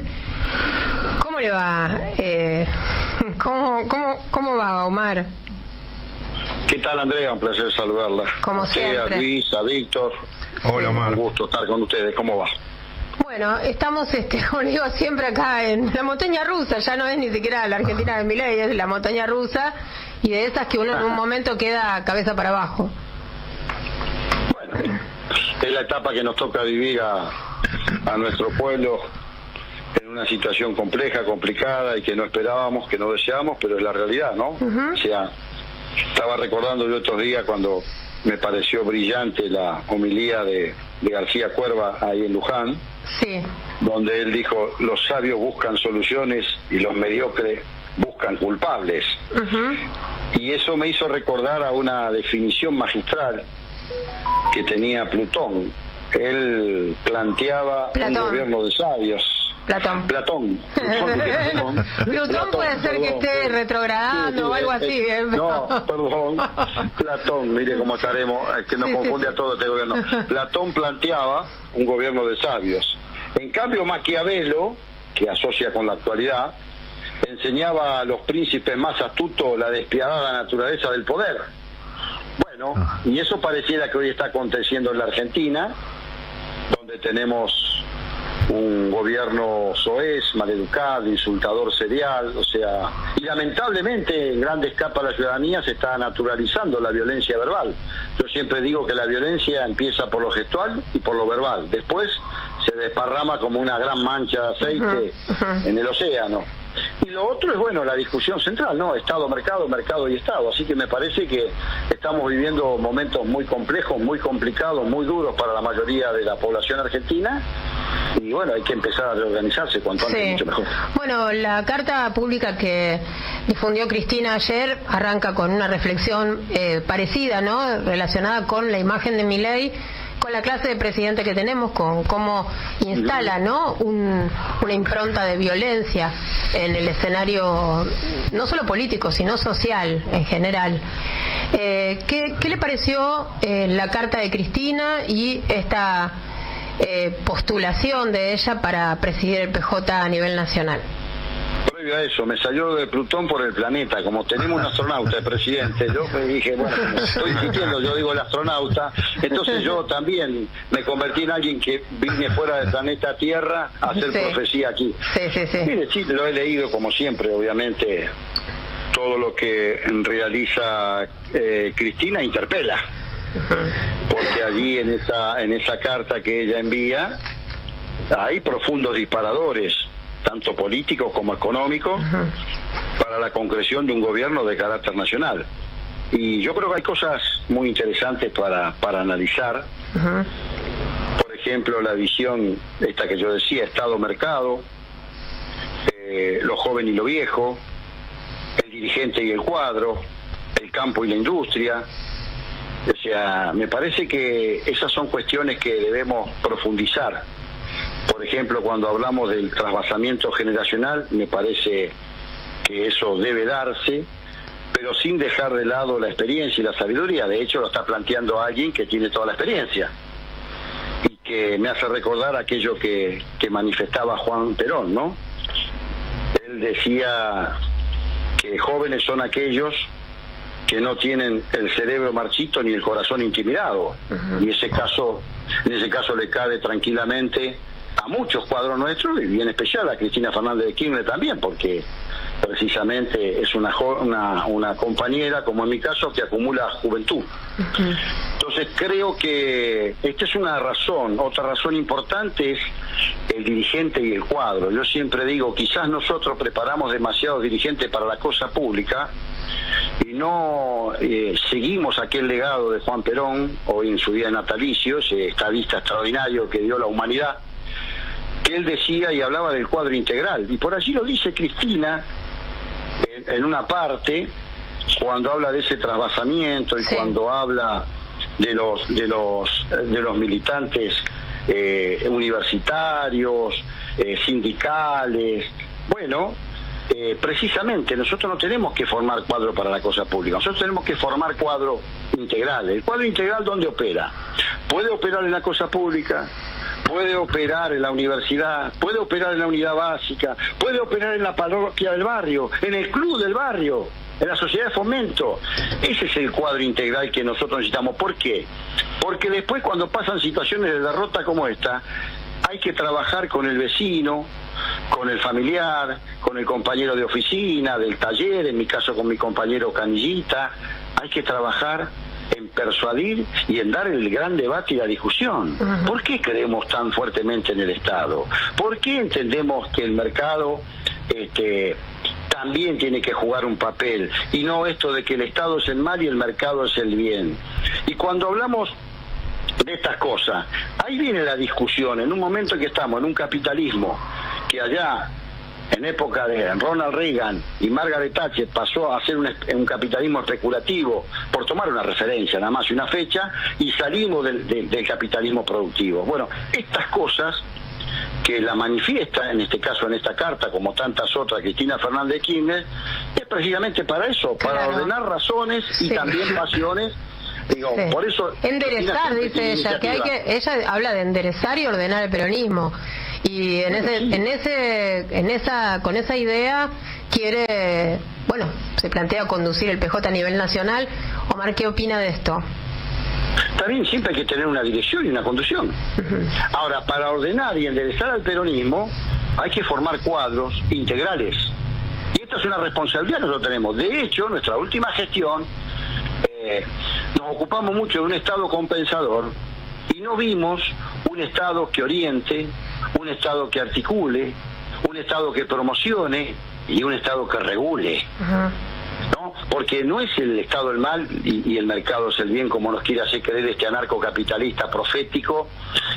¿Cómo le va? ¿Cómo va, Omar? ¿Qué tal, Andrea? Un placer saludarla. Como siempre. A Luis, a Víctor. Hola, Omar. Un gusto estar con ustedes. ¿Cómo va? Bueno, estamos, como digo, siempre acá en la montaña rusa. Ya no es ni siquiera la Argentina de Milei, es la montaña rusa. Y de esas que uno en un momento queda cabeza para abajo. Bueno, es la etapa que nos toca vivir a nuestro pueblo en una situación compleja, complicada y que no esperábamos, que no deseábamos, pero es la realidad, ¿no? O sea, estaba recordando yo estos días cuando me pareció brillante la homilía de García Cuerva ahí en Luján, sí, donde él dijo: los sabios buscan soluciones y los mediocres buscan culpables. Y eso me hizo recordar a una definición magistral que tenía Plutón. Él planteaba un gobierno de sabios. Plutón puede ser que esté retrogradando o algo así. No, perdón. Platón, mire cómo estaremos, que nos confunde a todo este gobierno. Platón planteaba un gobierno de sabios. En cambio, Maquiavelo, que asocia con la actualidad, enseñaba a los príncipes más astutos la despiadada naturaleza del poder. Bueno, y eso pareciera que hoy está aconteciendo en la Argentina, donde tenemos un gobierno soez, maleducado, insultador serial, o sea, y lamentablemente en grandes capas de la ciudadanía se está naturalizando la violencia verbal. Yo siempre digo que la violencia empieza por lo gestual y por lo verbal, después se desparrama como una gran mancha de aceite en el océano. Y lo otro es, bueno, la discusión central, ¿no? Estado, mercado, mercado y Estado. Así que me parece que estamos viviendo momentos muy complejos, muy complicados, muy duros para la mayoría de la población argentina. Y bueno, hay que empezar a reorganizarse cuanto antes, mucho mejor. Bueno, la carta pública que difundió Cristina ayer arranca con una reflexión parecida, ¿no? Relacionada con la imagen de Milei, con la clase de presidente que tenemos, con cómo instala, ¿no? Una impronta de violencia en el escenario no solo político, sino social en general. ¿Qué le pareció la carta de Cristina y esta postulación de ella para presidir el PJ a nivel nacional? Previo a eso, me salió de Plutón por el planeta. Como tenemos un astronauta de presidente, yo me dije, bueno, estoy insistiendo, yo digo el astronauta, entonces yo también me convertí en alguien que vine fuera del planeta Tierra a hacer profecía aquí. Mire, sí, lo he leído como siempre, obviamente, todo lo que realiza Cristina interpela. Porque allí en esa carta que ella envía hay profundos disparadores, tanto políticos como económicos, para la concreción de un gobierno de carácter nacional. Y yo creo que hay cosas muy interesantes para analizar. Por ejemplo, la visión esta que yo decía, Estado-mercado, lo joven y lo viejo, el dirigente y el cuadro, el campo y la industria. O sea, me parece que esas son cuestiones que debemos profundizar. Por ejemplo, cuando hablamos del trasvasamiento generacional, me parece que eso debe darse, pero sin dejar de lado la experiencia y la sabiduría. De hecho, lo está planteando alguien que tiene toda la experiencia y que me hace recordar aquello que manifestaba Juan Perón, ¿no? Él decía que jóvenes son aquellos que no tienen el cerebro marchito ni el corazón intimidado. Y en ese caso le cabe tranquilamente a muchos cuadros nuestros, y en especial a Cristina Fernández de Kirchner también, porque precisamente es una compañera, como en mi caso, que acumula juventud. Entonces creo que esta es una razón. Otra razón importante es el dirigente y el cuadro. Yo siempre digo, quizás nosotros preparamos demasiados dirigentes para la cosa pública y no seguimos aquel legado de Juan Perón, hoy en su día de natalicio, ese estadista extraordinario que dio la humanidad, que él decía y hablaba del cuadro integral. Y por allí lo dice Cristina en una parte, cuando habla de ese trasvasamiento y cuando habla de los militantes universitarios, sindicales. Bueno, precisamente nosotros no tenemos que formar cuadro para la cosa pública, nosotros tenemos que formar cuadro integral. El cuadro integral, ¿dónde opera? Puede operar en la cosa pública, puede operar en la universidad, puede operar en la unidad básica, puede operar en la parroquia del barrio, en el club del barrio, en la sociedad de fomento. Ese es el cuadro integral que nosotros necesitamos. ¿Por qué? Porque después, cuando pasan situaciones de derrota como esta, hay que trabajar con el vecino, con el familiar, con el compañero de oficina, del taller, en mi caso con mi compañero Canillita. Hay que trabajar en persuadir y en dar el gran debate y la discusión. ¿Por qué creemos tan fuertemente en el Estado? ¿Por qué entendemos que el mercado también tiene que jugar un papel, y no esto de que el Estado es el mal y el mercado es el bien? Y cuando hablamos de estas cosas, ahí viene la discusión, en un momento en que estamos en un capitalismo que allá en época de Ronald Reagan y Margaret Thatcher pasó a ser un capitalismo especulativo, por tomar una referencia nada más y una fecha, y salimos del capitalismo productivo. Bueno, estas cosas que la manifiesta, en este caso en esta carta, como tantas otras, Cristina Fernández de Kirchner, es precisamente para eso, para ordenar razones y también pasiones. Digo, por eso enderezar, dice ella, ella habla de enderezar y ordenar el peronismo, y con esa idea quiere, se plantea conducir el PJ a nivel nacional. Omar, ¿qué opina de esto? También siempre hay que tener una dirección y una conducción. Ahora, para ordenar y enderezar al peronismo hay que formar cuadros integrales, y esta es una responsabilidad que nosotros tenemos. De hecho, nuestra última gestión nos ocupamos mucho de un Estado compensador y no vimos un Estado que oriente, un Estado que articule, un Estado que promocione y un Estado que regule. ¿No? Porque no es el Estado el mal y el mercado es el bien, como nos quiere hacer creer este anarcocapitalista profético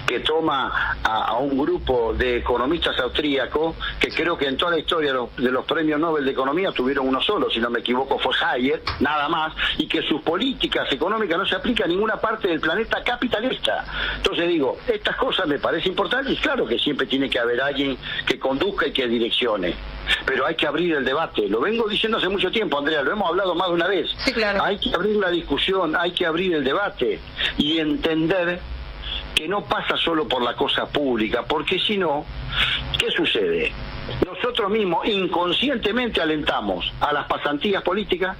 que toma a un grupo de economistas austríacos, que creo que en toda la historia de los premios Nobel de Economía tuvieron uno solo, si no me equivoco fue Hayek, nada más, y que sus políticas económicas no se aplican a ninguna parte del planeta capitalista. Entonces digo, estas cosas me parecen importantes, y claro que siempre tiene que haber alguien que conduzca y que direccione, pero hay que abrir el debate. Lo vengo diciendo hace mucho tiempo, Andrea, lo hemos hablado más de una vez. Sí, claro. Hay que abrir la discusión, hay que abrir el debate y entender que no pasa solo por la cosa pública, porque si no, ¿qué sucede? Nosotros mismos inconscientemente alentamos a las pasantías políticas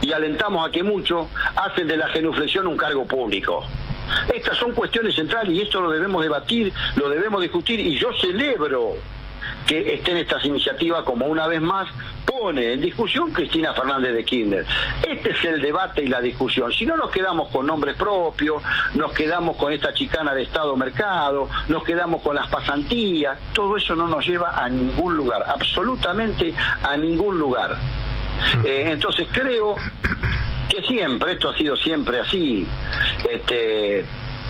y alentamos a que muchos hacen de la genuflexión un cargo público. Estas son cuestiones centrales y esto lo debemos debatir, lo debemos discutir, y yo celebro que estén estas iniciativas, como una vez más pone en discusión Cristina Fernández de Kirchner. Este es el debate y la discusión. Si no, nos quedamos con nombres propios, nos quedamos con esta chicana de Estado-Mercado, nos quedamos con las pasantías. Todo eso no nos lleva a ningún lugar, absolutamente a ningún lugar. Entonces creo que siempre, esto ha sido siempre así,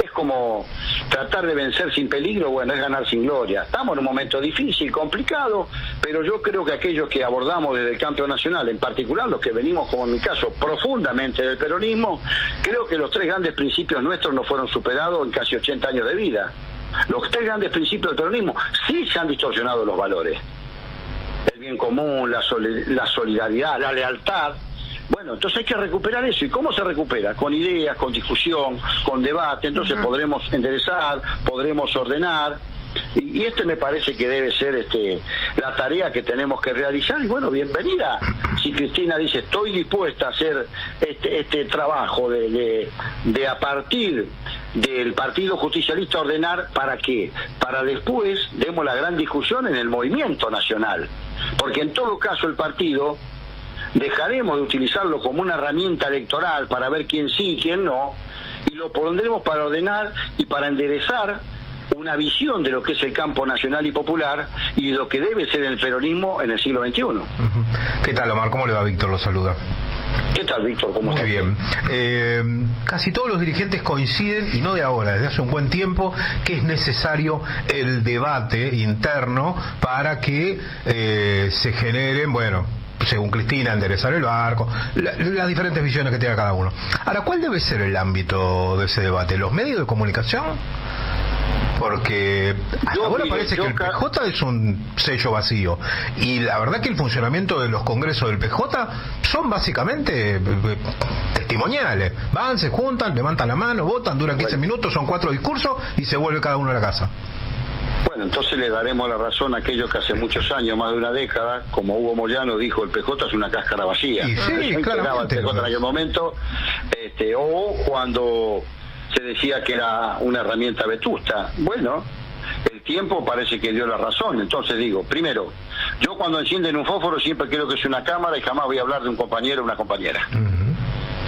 es como tratar de vencer sin peligro, bueno, es ganar sin gloria. Estamos en un momento difícil, complicado, pero yo creo que aquellos que abordamos desde el campo nacional, en particular los que venimos, como en mi caso, profundamente del peronismo, creo que los tres grandes principios nuestros no fueron superados en casi 80 años de vida. Los tres grandes principios del peronismo sí se han distorsionado los valores. El bien común, la solidaridad, la lealtad, Bueno, entonces hay que recuperar eso. ¿Y cómo se recupera? Con ideas, con discusión, con debate. Entonces podremos enderezar, podremos ordenar. Y me parece que debe ser la tarea que tenemos que realizar. Y bueno, bienvenida. Si Cristina dice, estoy dispuesta a hacer este trabajo de a partir del Partido Justicialista ordenar, ¿para qué? Para después demos la gran discusión en el movimiento nacional. Porque en todo caso el partido dejaremos de utilizarlo como una herramienta electoral para ver quién sí y quién no, y lo pondremos para ordenar y para enderezar una visión de lo que es el campo nacional y popular y de lo que debe ser el peronismo en el siglo XXI. ¿Qué tal, Omar? ¿Cómo le va? Víctor lo saluda. ¿Qué tal, Víctor? ¿Cómo estás? Muy bien. Casi todos los dirigentes coinciden, y no de ahora, desde hace un buen tiempo, que es necesario el debate interno para que se generen, bueno, según Cristina, enderezar el barco, las diferentes visiones que tenga cada uno. Ahora, ¿cuál debe ser el ámbito de ese debate? ¿Los medios de comunicación? Porque hasta ahora parece que el PJ es un sello vacío, y la verdad que el funcionamiento de los congresos del PJ son básicamente testimoniales. Van, se juntan, levantan la mano, votan, duran 15 minutos, son 4 discursos y se vuelve cada uno a la casa. Bueno, entonces le daremos la razón a aquellos que hace muchos años, más de una década, como Hugo Moyano dijo, el PJ es una cáscara vacía. Y sí, claramente. El PJ en aquel momento, o cuando se decía que era una herramienta vetusta. Bueno, el tiempo parece que dio la razón. Entonces digo, primero, yo cuando encienden un fósforo siempre creo que es una cámara y jamás voy a hablar de un compañero o una compañera.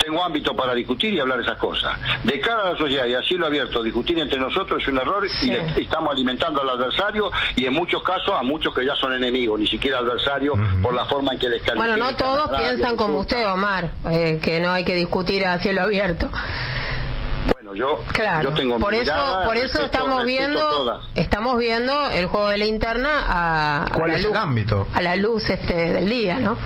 Tengo ámbito para discutir y hablar de esas cosas. De cara a la sociedad y a cielo abierto, discutir entre nosotros es un error, y estamos alimentando al adversario, y en muchos casos a muchos que ya son enemigos, ni siquiera adversarios, por la forma en que descalifican. Bueno, no todos piensan como usted, Omar, que no hay que discutir a cielo abierto. Bueno, yo tengo por eso estamos viendo el juego de la interna a la luz del día, ¿no?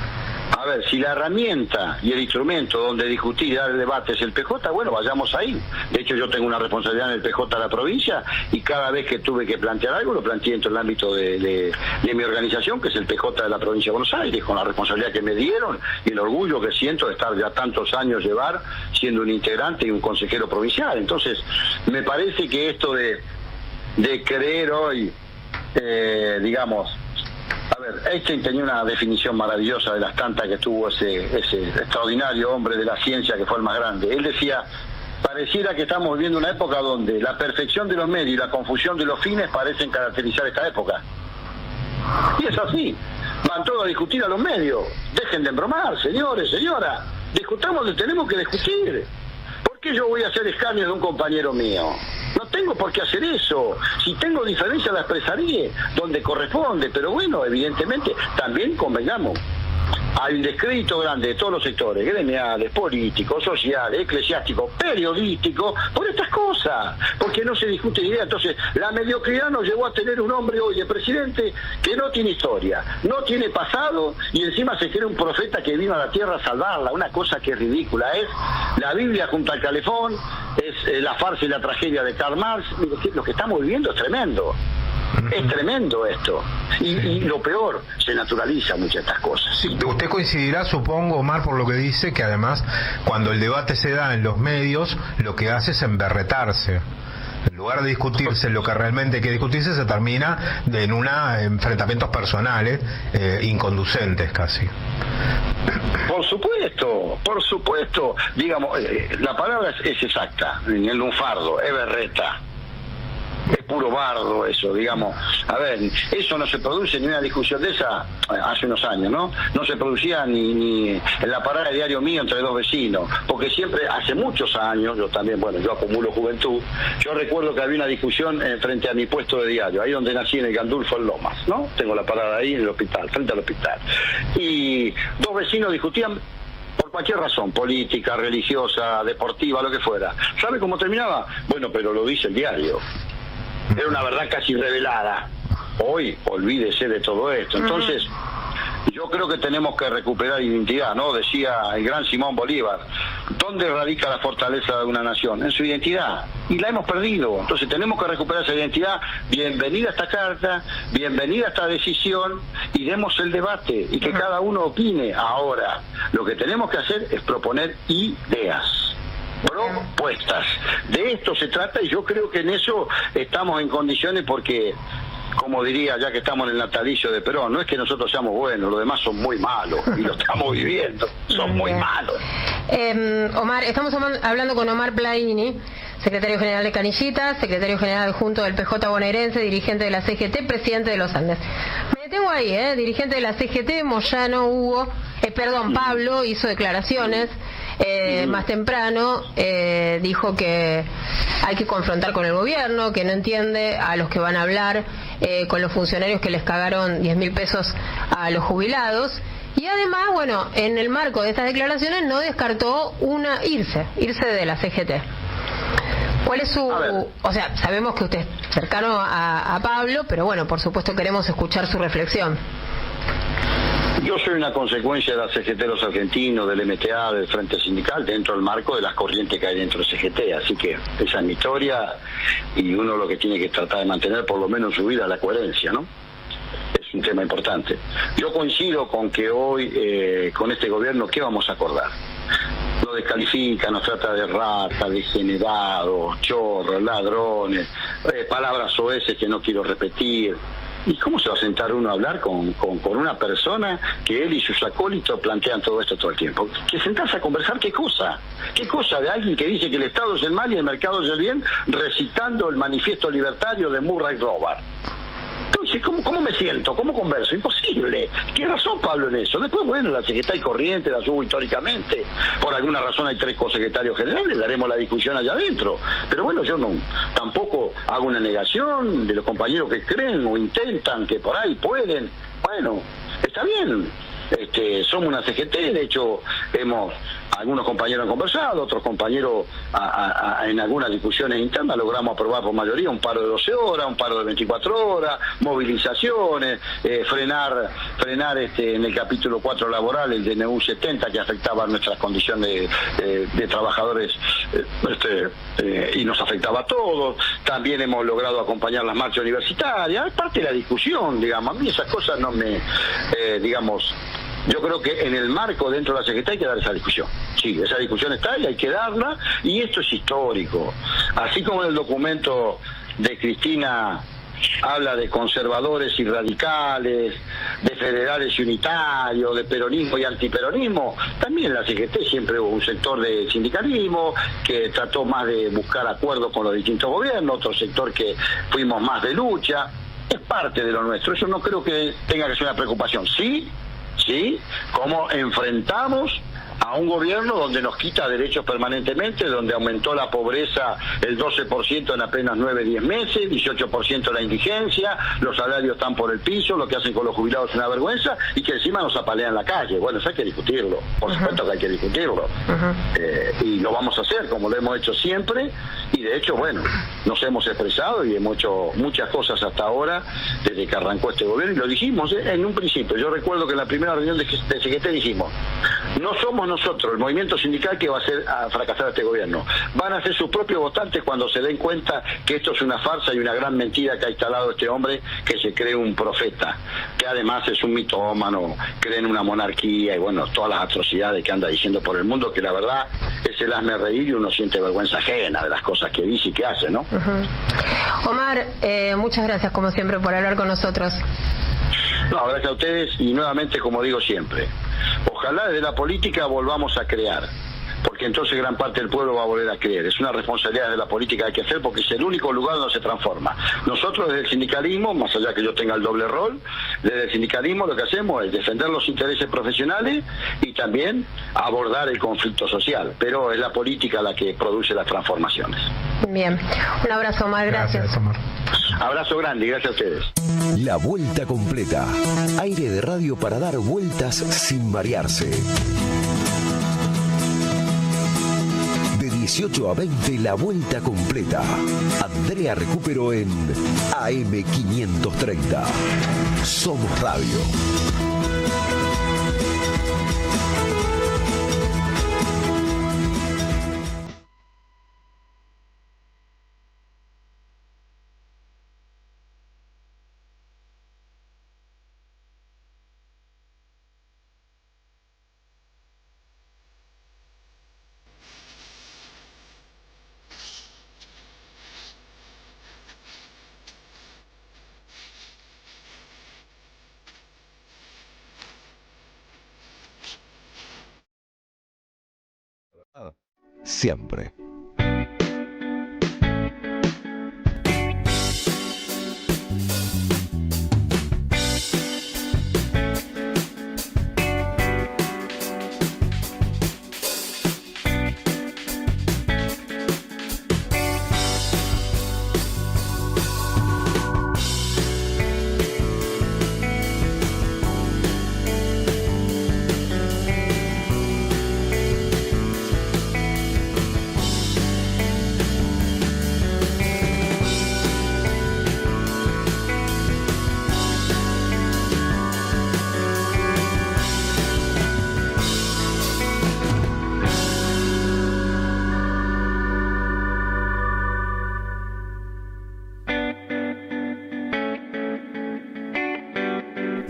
A ver, si la herramienta y el instrumento donde discutir y dar el debate es el PJ, bueno, vayamos ahí. De hecho, yo tengo una responsabilidad en el PJ de la provincia, y cada vez que tuve que plantear algo, lo planteé dentro del ámbito de mi organización, que es el PJ de la provincia de Buenos Aires, con la responsabilidad que me dieron y el orgullo que siento de estar ya tantos años siendo un integrante y un consejero provincial. Entonces, me parece que esto de creer hoy, digamos... A ver, Einstein tenía una definición maravillosa de las tantas que tuvo ese extraordinario hombre de la ciencia que fue el más grande. Él decía, pareciera que estamos viviendo una época donde la perfección de los medios y la confusión de los fines parecen caracterizar esta época. Y es así. Van todos a discutir a los medios. Dejen de embromar, señores, señora. Discutamos lo que tenemos que discutir. ¿Por qué yo voy a hacer escarnio de un compañero mío? No tengo por qué hacer eso. Si tengo diferencia la expresaré donde corresponde, pero bueno, evidentemente también convengamos. Hay un descrédito grande de todos los sectores, gremiales, políticos, sociales, eclesiásticos, periodísticos, por estas cosas, porque no se discute idea. Entonces, la mediocridad nos llevó a tener un hombre hoy, el presidente, que no tiene historia, no tiene pasado, y encima se cree un profeta que vino a la tierra a salvarla, una cosa que es ridícula. Es la Biblia junto al calefón, es la farsa y la tragedia de Karl Marx. Lo que estamos viviendo es tremendo. Es tremendo esto. Y lo peor, se naturaliza muchas de estas cosas. Sí, usted coincidirá, supongo, Omar, por lo que dice, que además, cuando el debate se da en los medios, lo que hace es emberretarse. En lugar de discutirse lo que realmente hay que discutirse, se termina en enfrentamientos personales inconducentes casi. Por supuesto. Digamos, la palabra es exacta, en el lunfardo, es berreta. Es puro bardo eso, digamos. A ver, eso no se produce ni una discusión de esa hace unos años, ¿no? No se producía ni en la parada de diario mío entre dos vecinos, porque siempre, hace muchos años, yo también, bueno, yo acumulo juventud, yo recuerdo que había una discusión frente a mi puesto de diario, ahí donde nací, en el Gandulfo, en Lomas, ¿no? Tengo la parada ahí en el hospital, frente al hospital. Y dos vecinos discutían por cualquier razón, política, religiosa, deportiva, lo que fuera. ¿Sabe cómo terminaba? Bueno, pero lo dice el diario. Era una verdad casi revelada. Hoy, olvídese de todo esto. Entonces, Yo creo que tenemos que recuperar identidad, ¿no? Decía el gran Simón Bolívar, ¿dónde radica la fortaleza de una nación? En su identidad, y la hemos perdido. Entonces tenemos que recuperar esa identidad. Bienvenida a esta carta, bienvenida a esta decisión, y demos el debate, y que cada uno opine. Ahora, lo que tenemos que hacer es proponer ideas, propuestas. De esto se trata, y yo creo que en eso estamos en condiciones, porque, como diría, ya que estamos en el natalicio de Perón, no es que nosotros seamos buenos, los demás son muy malos, y lo estamos viviendo, son muy malos. Omar, estamos hablando con Omar Plaini, secretario general de Canillitas, secretario general adjunto del PJ bonaerense, dirigente de la CGT, presidente de los Andes. Me detengo ahí, dirigente de la CGT, Moyano Pablo hizo declaraciones más temprano, dijo que hay que confrontar con el gobierno, que no entiende a los que van a hablar con los funcionarios que les cagaron 10.000 pesos a los jubilados. Y además, bueno, en el marco de estas declaraciones no descartó irse de la CGT. ¿Cuál es su...? O sea, sabemos que usted es cercano a Pablo, pero bueno, por supuesto queremos escuchar su reflexión. Yo soy una consecuencia de la CGT de los argentinos, del MTA, del Frente Sindical, dentro del marco de las corrientes que hay dentro del CGT. Así que esa es mi historia, y uno lo que tiene que tratar de mantener, por lo menos en su vida, es la coherencia, ¿no? Es un tema importante. Yo coincido con que hoy, con este gobierno, ¿qué vamos a acordar? Nos descalifica, nos trata de rata, degenerados, chorros, ladrones, palabras soeces que no quiero repetir. ¿Y cómo se va a sentar uno a hablar con una persona que él y sus acólitos plantean todo esto todo el tiempo? Que sentarse a conversar, ¿qué cosa? ¿Qué cosa de alguien que dice que el Estado es el mal y el mercado es el bien, recitando el manifiesto libertario de Murray Rothbard? Entonces, ¿cómo me siento? ¿Cómo converso? Imposible. Tiene razón Pablo en eso. Después, bueno, la secretaria corriente la subo históricamente. Por alguna razón hay 3 cosecretarios generales, daremos la discusión allá adentro. Pero bueno, yo tampoco hago una negación de los compañeros que creen o intentan que por ahí pueden. Bueno, está bien. Somos una CGT, de hecho algunos compañeros han conversado, otros compañeros en algunas discusiones internas logramos aprobar por mayoría un paro de 12 horas, un paro de 24 horas, movilizaciones, frenar en el capítulo 4 laboral el DNU 70 que afectaba nuestras condiciones de trabajadores y nos afectaba a todos. También hemos logrado acompañar las marchas universitarias, es parte de la discusión, digamos. A mí esas cosas no me, yo creo que en el marco dentro de la CGT hay que dar esa discusión. Sí, esa discusión está y hay que darla, y esto es histórico. Así como en el documento de Cristina habla de conservadores y radicales, de federales y unitarios, de peronismo y antiperonismo, también en la CGT siempre hubo un sector de sindicalismo que trató más de buscar acuerdos con los distintos gobiernos, otro sector que fuimos más de lucha. Es parte de lo nuestro, eso no creo que tenga que ser una preocupación. Sí, cómo enfrentamos a un gobierno donde nos quita derechos permanentemente, donde aumentó la pobreza el 12% en apenas 9-10 meses, 18% la indigencia, los salarios están por el piso, lo que hacen con los jubilados es una vergüenza, y que encima nos apalean la calle. Bueno, eso hay que discutirlo, por supuesto que hay que discutirlo. Y lo vamos a hacer como lo hemos hecho siempre, y de hecho, bueno, nos hemos expresado y hemos hecho muchas cosas hasta ahora, desde que arrancó este gobierno, y lo dijimos en un principio. Yo recuerdo que en la primera reunión de CGT dijimos, no somos nosotros, el movimiento sindical, que va a hacer a fracasar a este gobierno. Van a ser sus propios votantes cuando se den cuenta que esto es una farsa y una gran mentira que ha instalado este hombre que se cree un profeta, que además es un mitómano, cree en una monarquía y bueno, todas las atrocidades que anda diciendo por el mundo, que la verdad es el hazme reír y uno siente vergüenza ajena de las cosas que dice y que hace, ¿no? Omar, muchas gracias como siempre por hablar con nosotros. No, gracias a ustedes, y nuevamente, como digo siempre, ojalá desde la política volvamos a crear, porque entonces gran parte del pueblo va a volver a creer. Es una responsabilidad de la política que hay que hacer, porque es el único lugar donde se transforma. Nosotros desde el sindicalismo, más allá que yo tenga el doble rol, desde el sindicalismo lo que hacemos es defender los intereses profesionales y también abordar el conflicto social, pero es la política la que produce las transformaciones. Bien, un abrazo, Omar, gracias. Omar. Abrazo grande y gracias a ustedes. La vuelta completa. Aire de radio para dar vueltas sin marearse. De 18 a 20, la vuelta completa. Andrea Recupero en AM530. Somos Radio. Siempre.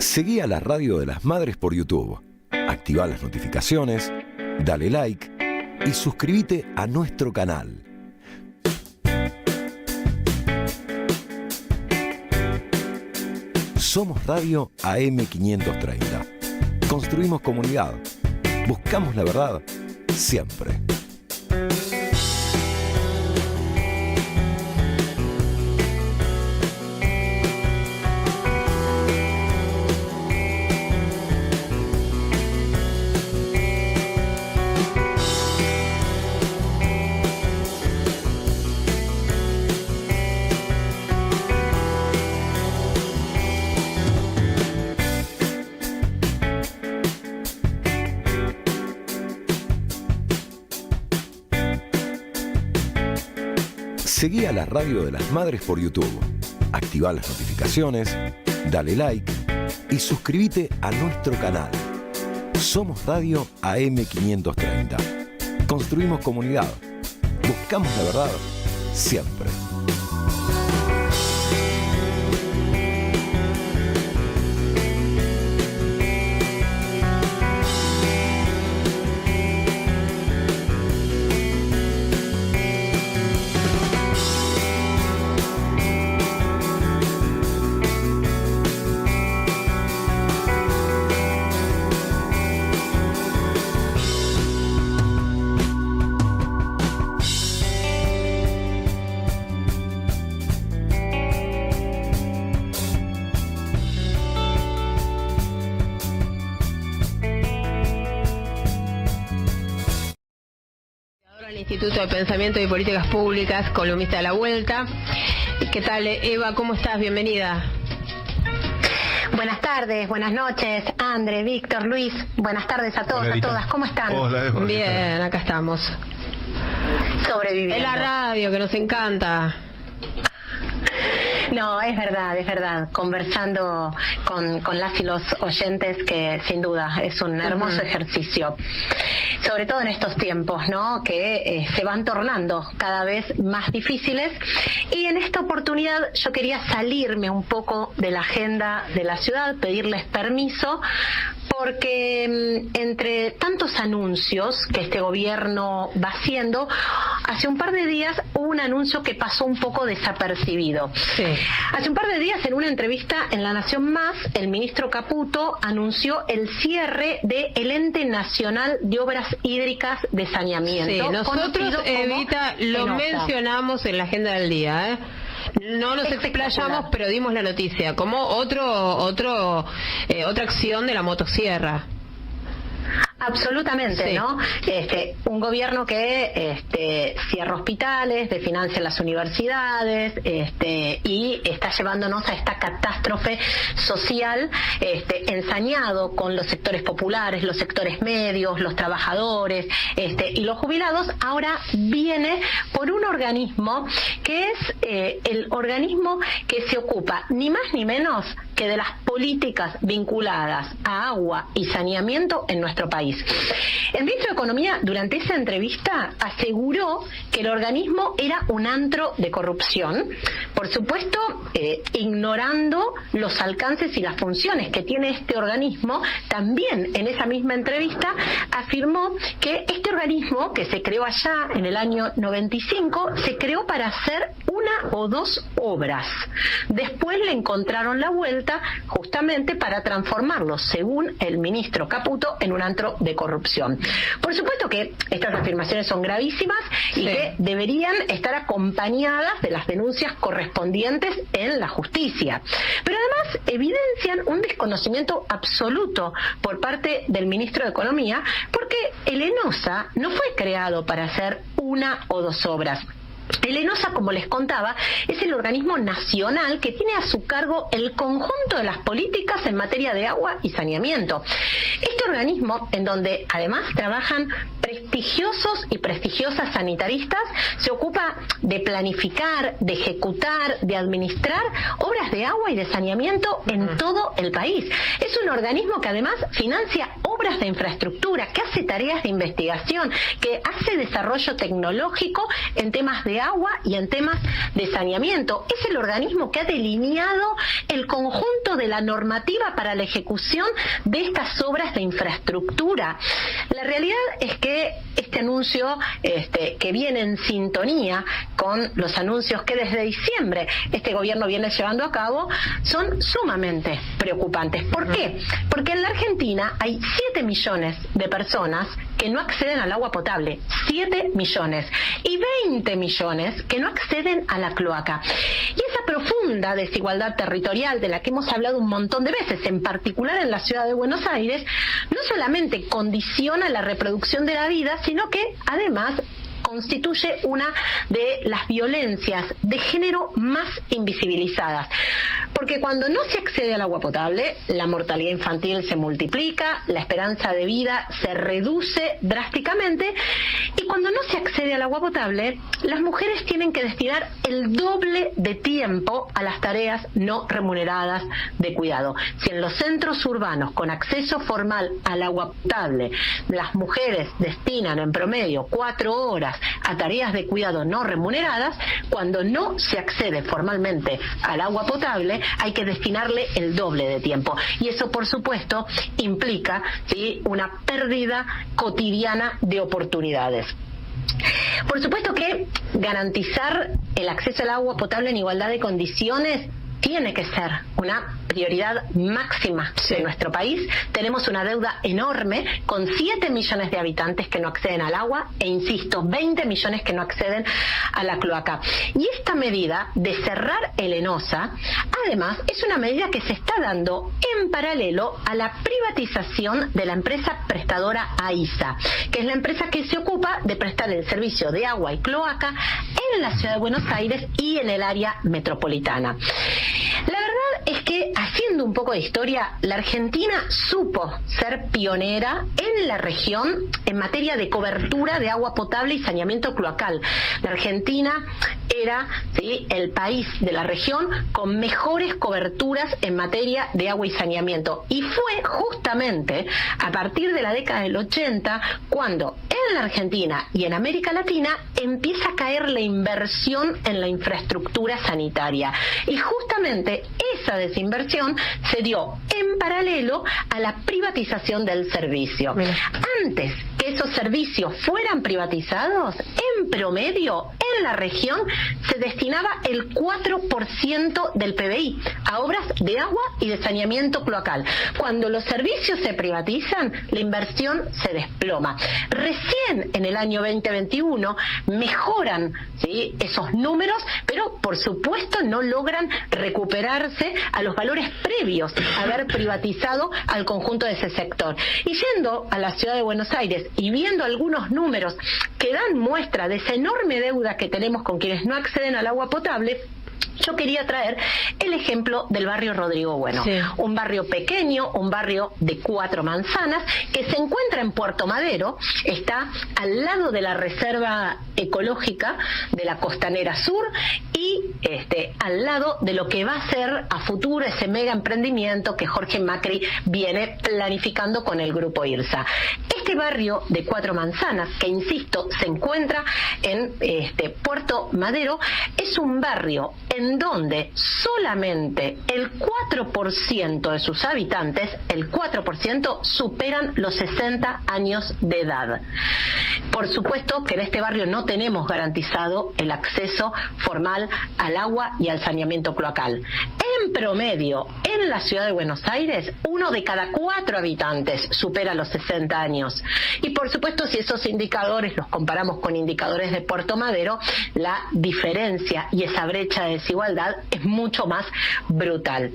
Seguí a la Radio de las Madres por YouTube. Activá las notificaciones, dale like y suscríbete a nuestro canal. Somos Radio AM530. Construimos comunidad. Buscamos la verdad siempre. Seguí a la Radio de las Madres por YouTube. Activá las notificaciones, dale like y suscríbete a nuestro canal. Somos Radio AM530. Construimos comunidad. Buscamos la verdad siempre. Instituto de Pensamiento y Políticas Públicas, columnista de La Vuelta. ¿Qué tal, Eva? ¿Cómo estás? Bienvenida. Buenas tardes, buenas noches, André, Víctor, Luis. Buenas tardes a todos, a todas. ¿Cómo están? Hola, Eva. Bien, acá estamos. Sobreviviendo. Es la radio que nos encanta. No, es verdad, conversando con las y los oyentes, que sin duda es un hermoso ejercicio, sobre todo en estos tiempos, ¿no? Que se van tornando cada vez más difíciles, y en esta oportunidad yo quería salirme un poco de la agenda de la ciudad, pedirles permiso, porque entre tantos anuncios que este gobierno va haciendo, hace un par de días hubo un anuncio que pasó un poco desapercibido. Sí. Hace un par de días, en una entrevista en La Nación Más, el ministro Caputo anunció el cierre del Ente Nacional de Obras Hídricas de Saneamiento. Sí, nosotros, Evita, lo mencionamos en la agenda del día, ¿eh? No nos explayamos, pero dimos la noticia como otra acción de la motosierra. Absolutamente, sí. ¿no? Un gobierno que cierra hospitales, desfinancia las universidades, y está llevándonos a esta catástrofe social, ensañado con los sectores populares, los sectores medios, los trabajadores, y los jubilados. Ahora viene por un organismo que es el organismo que se ocupa ni más ni menos que de las políticas vinculadas a agua y saneamiento en nuestro país. El ministro de Economía, durante esa entrevista, aseguró que el organismo era un antro de corrupción, por supuesto, ignorando los alcances y las funciones que tiene este organismo. También en esa misma entrevista afirmó que este organismo, que se creó allá en el año 95, se creó para hacer una o dos obras. Después le encontraron la vuelta justamente para transformarlo, según el ministro Caputo, en un antro de corrupción. Por supuesto que estas afirmaciones son gravísimas y que deberían estar acompañadas de las denuncias correspondientes en la justicia. Pero además evidencian un desconocimiento absoluto por parte del ministro de Economía, porque el ENOSA no fue creado para hacer una o dos obras. El ENOSA, como les contaba, es el organismo nacional que tiene a su cargo el conjunto de las políticas en materia de agua y saneamiento. Este organismo, en donde además trabajan prestigiosos y prestigiosas sanitaristas, se ocupa de planificar, de ejecutar, de administrar obras de agua y de saneamiento en todo el país. Es un organismo que además financia obras de infraestructura, que hace tareas de investigación, que hace desarrollo tecnológico en temas de agua y en temas de saneamiento. Es el organismo que ha delineado el conjunto de la normativa para la ejecución de estas obras de infraestructura. La realidad es que este anuncio, que viene en sintonía con los anuncios que desde diciembre este gobierno viene llevando a cabo, son sumamente preocupantes. ¿Por qué? Porque en la Argentina hay 7 millones de personas que no acceden al agua potable, 7 millones, y 20 millones que no acceden a la cloaca. Y esa profunda desigualdad territorial de la que hemos hablado un montón de veces, en particular en la ciudad de Buenos Aires, no solamente condiciona la reproducción de la vida, sino que además constituye una de las violencias de género más invisibilizadas. Porque cuando no se accede al agua potable, la mortalidad infantil se multiplica, la esperanza de vida se reduce drásticamente, y cuando no se accede al agua potable, las mujeres tienen que destinar el doble de tiempo a las tareas no remuneradas de cuidado. Si en los centros urbanos con acceso formal al agua potable las mujeres destinan en promedio 4 horas a tareas de cuidado no remuneradas, cuando no se accede formalmente al agua potable hay que destinarle el doble de tiempo, y eso por supuesto implica, ¿sí?, una pérdida cotidiana de oportunidades. Por supuesto que garantizar el acceso al agua potable en igualdad de condiciones tiene que ser una prioridad máxima de nuestro país. Tenemos una deuda enorme con 7 millones de habitantes que no acceden al agua e, insisto, 20 millones que no acceden a la cloaca. Y esta medida de cerrar el ENOSA, además, es una medida que se está dando en paralelo a la privatización de la empresa prestadora AISA, que es la empresa que se ocupa de prestar el servicio de agua y cloaca en la ciudad de Buenos Aires y en el área metropolitana. La verdad es que, haciendo un poco de historia, la Argentina supo ser pionera en la región en materia de cobertura de agua potable y saneamiento cloacal. La Argentina era, ¿sí?, el país de la región con mejores coberturas en materia de agua y saneamiento. Y fue justamente a partir de la década del 80 cuando en la Argentina y en América Latina empieza a caer la inversión en la infraestructura sanitaria. Y justamente esa desinversión se dio en paralelo a la privatización del servicio. Antes que esos servicios fueran privatizados, en promedio en la región se destinaba el 4% del PBI a obras de agua y de saneamiento cloacal. Cuando los servicios se privatizan, la inversión se desploma. Recién en el año 2021 mejoran, ¿sí?, esos números, pero por supuesto no logran recuperarse a los valores previos a haber privatizado al conjunto de ese sector. Y yendo a la ciudad de Buenos Aires y viendo algunos números que dan muestra de esa enorme deuda que tenemos con quienes no acceden al agua potable, yo quería traer el ejemplo del barrio Rodrigo Bueno, un barrio pequeño, un barrio de 4 manzanas, que se encuentra en Puerto Madero, está al lado de la Reserva Ecológica de la Costanera Sur y al lado de lo que va a ser a futuro ese mega emprendimiento que Jorge Macri viene planificando con el Grupo IRSA. Este barrio de 4 manzanas, que insisto, se encuentra en Puerto Madero, es un barrio en donde solamente el 4% de sus habitantes, el 4%, superan los 60 años de edad. Por supuesto que en este barrio no tenemos garantizado el acceso formal al agua y al saneamiento cloacal. En promedio, en la ciudad de Buenos Aires, 1 de cada 4 habitantes supera los 60 años. Y por supuesto, si esos indicadores los comparamos con indicadores de Puerto Madero, la diferencia y esa brecha de desigualdad es mucho más brutal.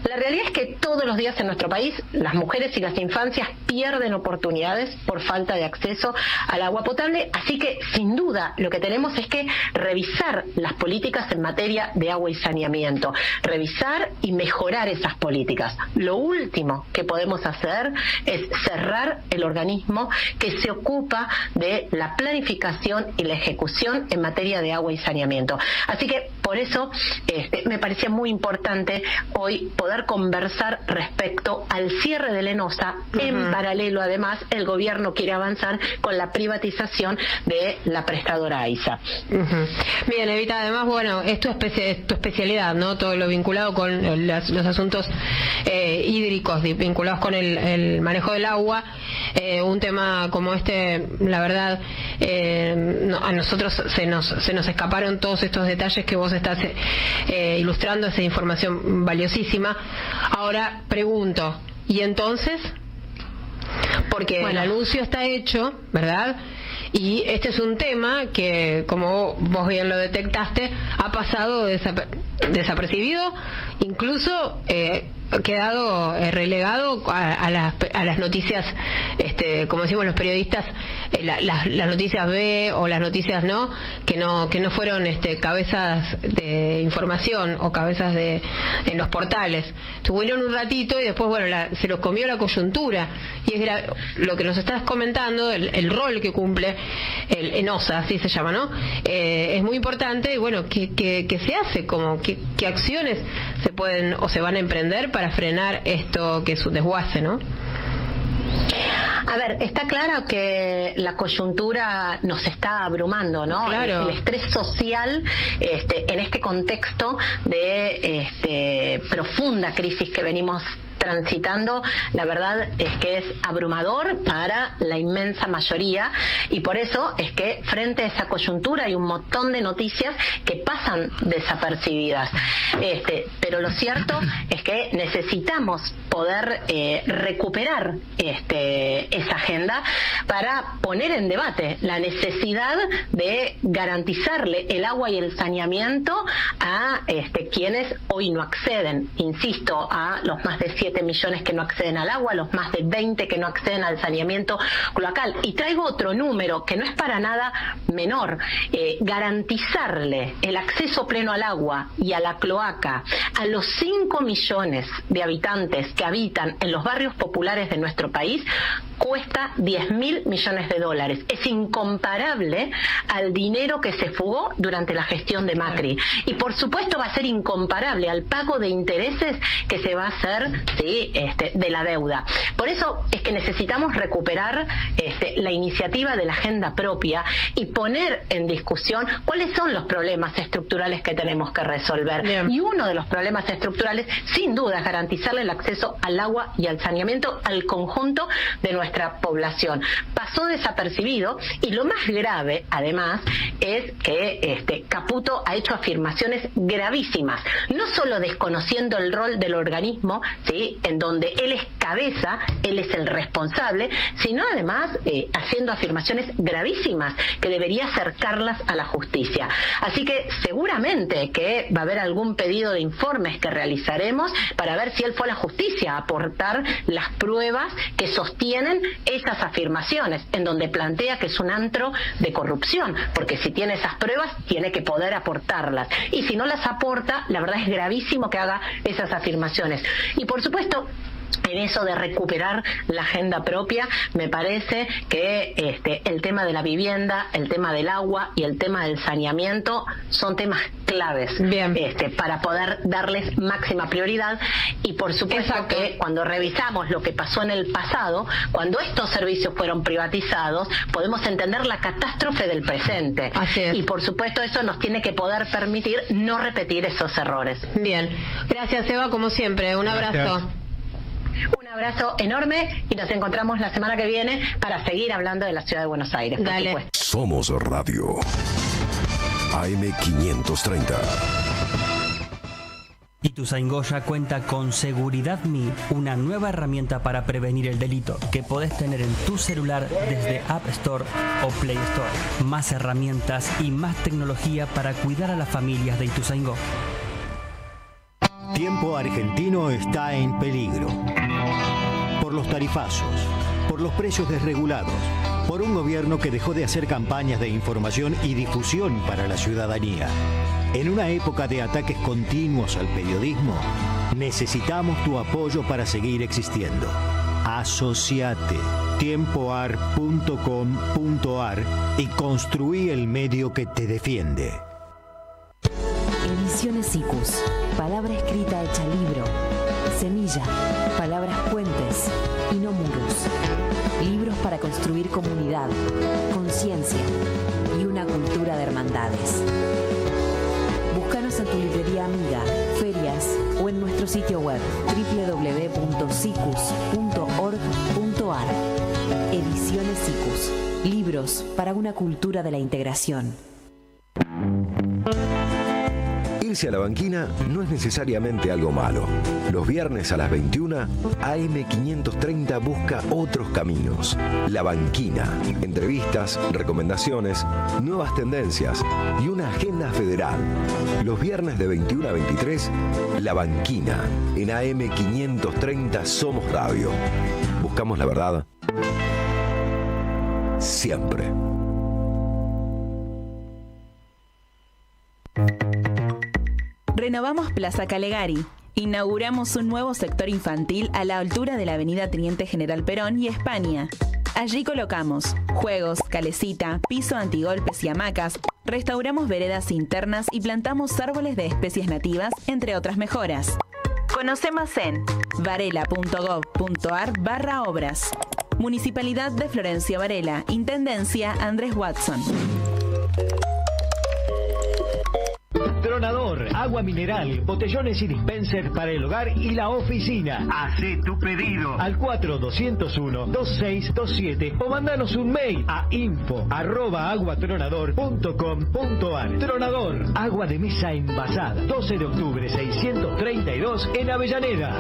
La realidad es que todos los días en nuestro país las mujeres y las infancias pierden oportunidades por falta de acceso al agua potable, así que sin duda lo que tenemos es que revisar las políticas en materia de agua y saneamiento, revisar y mejorar esas políticas. Lo último que podemos hacer es cerrar el organismo que se ocupa de la planificación y la ejecución en materia de agua y saneamiento. Así que por eso me parecía muy importante hoy poder conversar respecto al cierre de Lenosa. En paralelo, además, el gobierno quiere avanzar con la privatización de la prestadora AISA. Bien, Evita, además, bueno, es tu especialidad, ¿no? Todo lo vinculado con los asuntos hídricos, vinculados con el manejo del agua. Un tema como este, la verdad, a nosotros se nos escaparon todos estos detalles que vos estás ilustrando, esa información valiosísima. Ahora pregunto, ¿y entonces? Porque el anuncio está hecho, ¿verdad? Y este es un tema que, como vos bien lo detectaste, ha pasado desapercibido, incluso quedado relegado a las noticias, como decimos los periodistas, las noticias B o las noticias que no fueron cabezas de información o cabezas en los portales. Estuvieron un ratito y después se los comió la coyuntura, y es lo que nos estás comentando, el rol que cumple el ENOSA, así se llama, ¿no? Es muy importante. Y bueno, ¿qué se hace? ¿Qué acciones se pueden o se van a emprender para frenar esto que es un desguace, ¿no? A ver, está claro que la coyuntura nos está abrumando, ¿no? Claro. El estrés social en este contexto de profunda crisis que venimos transitando, la verdad es que es abrumador para la inmensa mayoría, y por eso es que frente a esa coyuntura hay un montón de noticias que pasan desapercibidas. Pero lo cierto es que necesitamos poder recuperar esa agenda para poner en debate la necesidad de garantizarle el agua y el saneamiento a quienes hoy no acceden, insisto, a los más de 7 millones que no acceden al agua, los más de 20 que no acceden al saneamiento cloacal. Y traigo otro número que no es para nada menor: garantizarle el acceso pleno al agua y a la cloaca a los 5 millones de habitantes que habitan en los barrios populares de nuestro país cuesta $10.000 millones. Es incomparable al dinero que se fugó durante la gestión de Macri, y por supuesto va a ser incomparable al pago de intereses que se va a hacer de la deuda. Por eso es que necesitamos recuperar la iniciativa de la agenda propia y poner en discusión cuáles son los problemas estructurales que tenemos que resolver. Bien. Y uno de los problemas estructurales, sin duda, es garantizarle el acceso al agua y al saneamiento al conjunto de nuestra población. Pasó desapercibido, y lo más grave, además, es que Caputo ha hecho afirmaciones gravísimas, no solo desconociendo el rol del organismo, ¿sí?, ¿sí? En donde él es cabeza, él es el responsable, sino además haciendo afirmaciones gravísimas que debería acercarlas a la justicia. Así que seguramente que va a haber algún pedido de informes que realizaremos para ver si él fue a la justicia a aportar las pruebas que sostienen esas afirmaciones, en donde plantea que es un antro de corrupción, porque si tiene esas pruebas tiene que poder aportarlas, y si no las aporta, la verdad es gravísimo que haga esas afirmaciones. Y por supuesto, en eso de recuperar la agenda propia, me parece que el tema de la vivienda, el tema del agua y el tema del saneamiento son temas claves para poder darles máxima prioridad. Y por supuesto que cuando revisamos lo que pasó en el pasado, cuando estos servicios fueron privatizados, podemos entender la catástrofe del presente. Y por supuesto eso nos tiene que poder permitir no repetir esos errores. Bien, gracias Eva, como siempre, un abrazo. Gracias. Un abrazo enorme y nos encontramos la semana que viene para seguir hablando de la ciudad de Buenos Aires. Dale. Somos Radio AM530. Ituzaingó cuenta con Seguridad Me, una nueva herramienta para prevenir el delito que podés tener en tu celular desde App Store o Play Store. Más herramientas y más tecnología para cuidar a las familias de Ituzaingó. Tiempo Argentino está en peligro. Por los tarifazos, por los precios desregulados, por un gobierno que dejó de hacer campañas de información y difusión para la ciudadanía. En una época de ataques continuos al periodismo, necesitamos tu apoyo para seguir existiendo. Asociate tiempoar.com.ar y construí el medio que te defiende. Ediciones ICUS. Palabra escrita hecha libro. Semilla. Palabras puentes y no muros. Libros para construir comunidad, conciencia y una cultura de hermandades. Búscanos en tu librería amiga, ferias o en nuestro sitio web www.cicus.org.ar. Ediciones ICUS. Libros para una cultura de la integración. Irse a la banquina no es necesariamente algo malo. Los viernes a las 21, AM530 busca otros caminos. La Banquina. Entrevistas, recomendaciones, nuevas tendencias y una agenda federal. Los viernes de 21 a 23, La Banquina. En AM530 Somos Radio. Buscamos la verdad siempre. Renovamos Plaza Calegari. Inauguramos un nuevo sector infantil a la altura de la avenida Teniente General Perón y España. Allí colocamos juegos, calecita, piso antigolpes y hamacas, restauramos veredas internas y plantamos árboles de especies nativas, entre otras mejoras. Conoce más en varela.gov.ar/obras. Municipalidad de Florencio Varela, Intendencia Andrés Watson. Tronador, agua mineral, botellones y dispensers para el hogar y la oficina. Hacé tu pedido al 4201-2627 o mandanos un mail a info@aguatronador.com.ar. Tronador, agua de mesa envasada. 12 de octubre 632 en Avellaneda.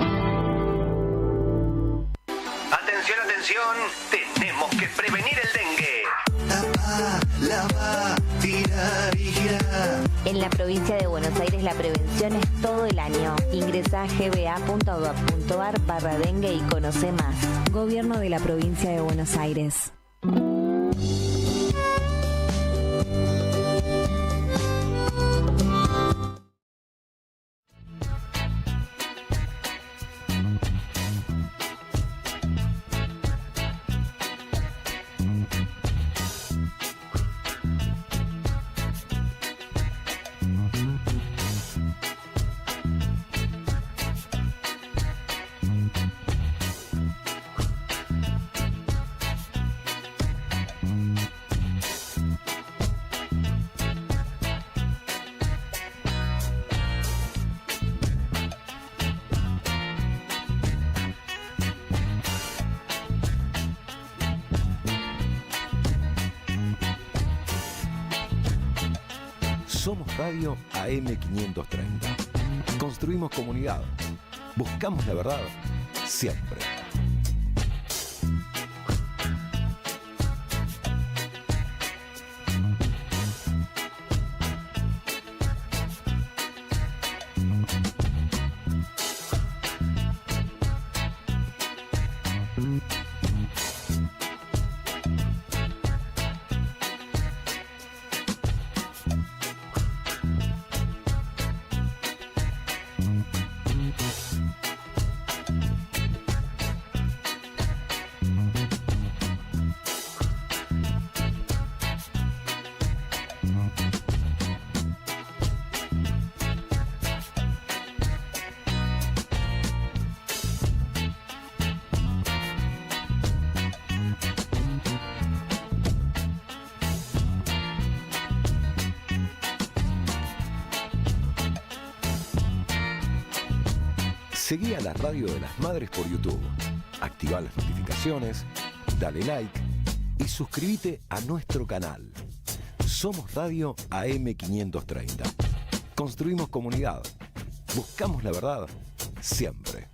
Atención, atención, tenemos que prevenir el dengue. Tapa, lava, tirar y girar. En la provincia de Buenos Aires la prevención es todo el año. Ingresa a gba.gov.ar/dengue y conoce más. Gobierno de la provincia de Buenos Aires. Somos Radio AM530. Construimos comunidad. Buscamos la verdad siempre. Seguí a la Radio de las Madres por YouTube. Activa las notificaciones, dale like y suscríbete a nuestro canal. Somos Radio AM530. Construimos comunidad. Buscamos la verdad siempre.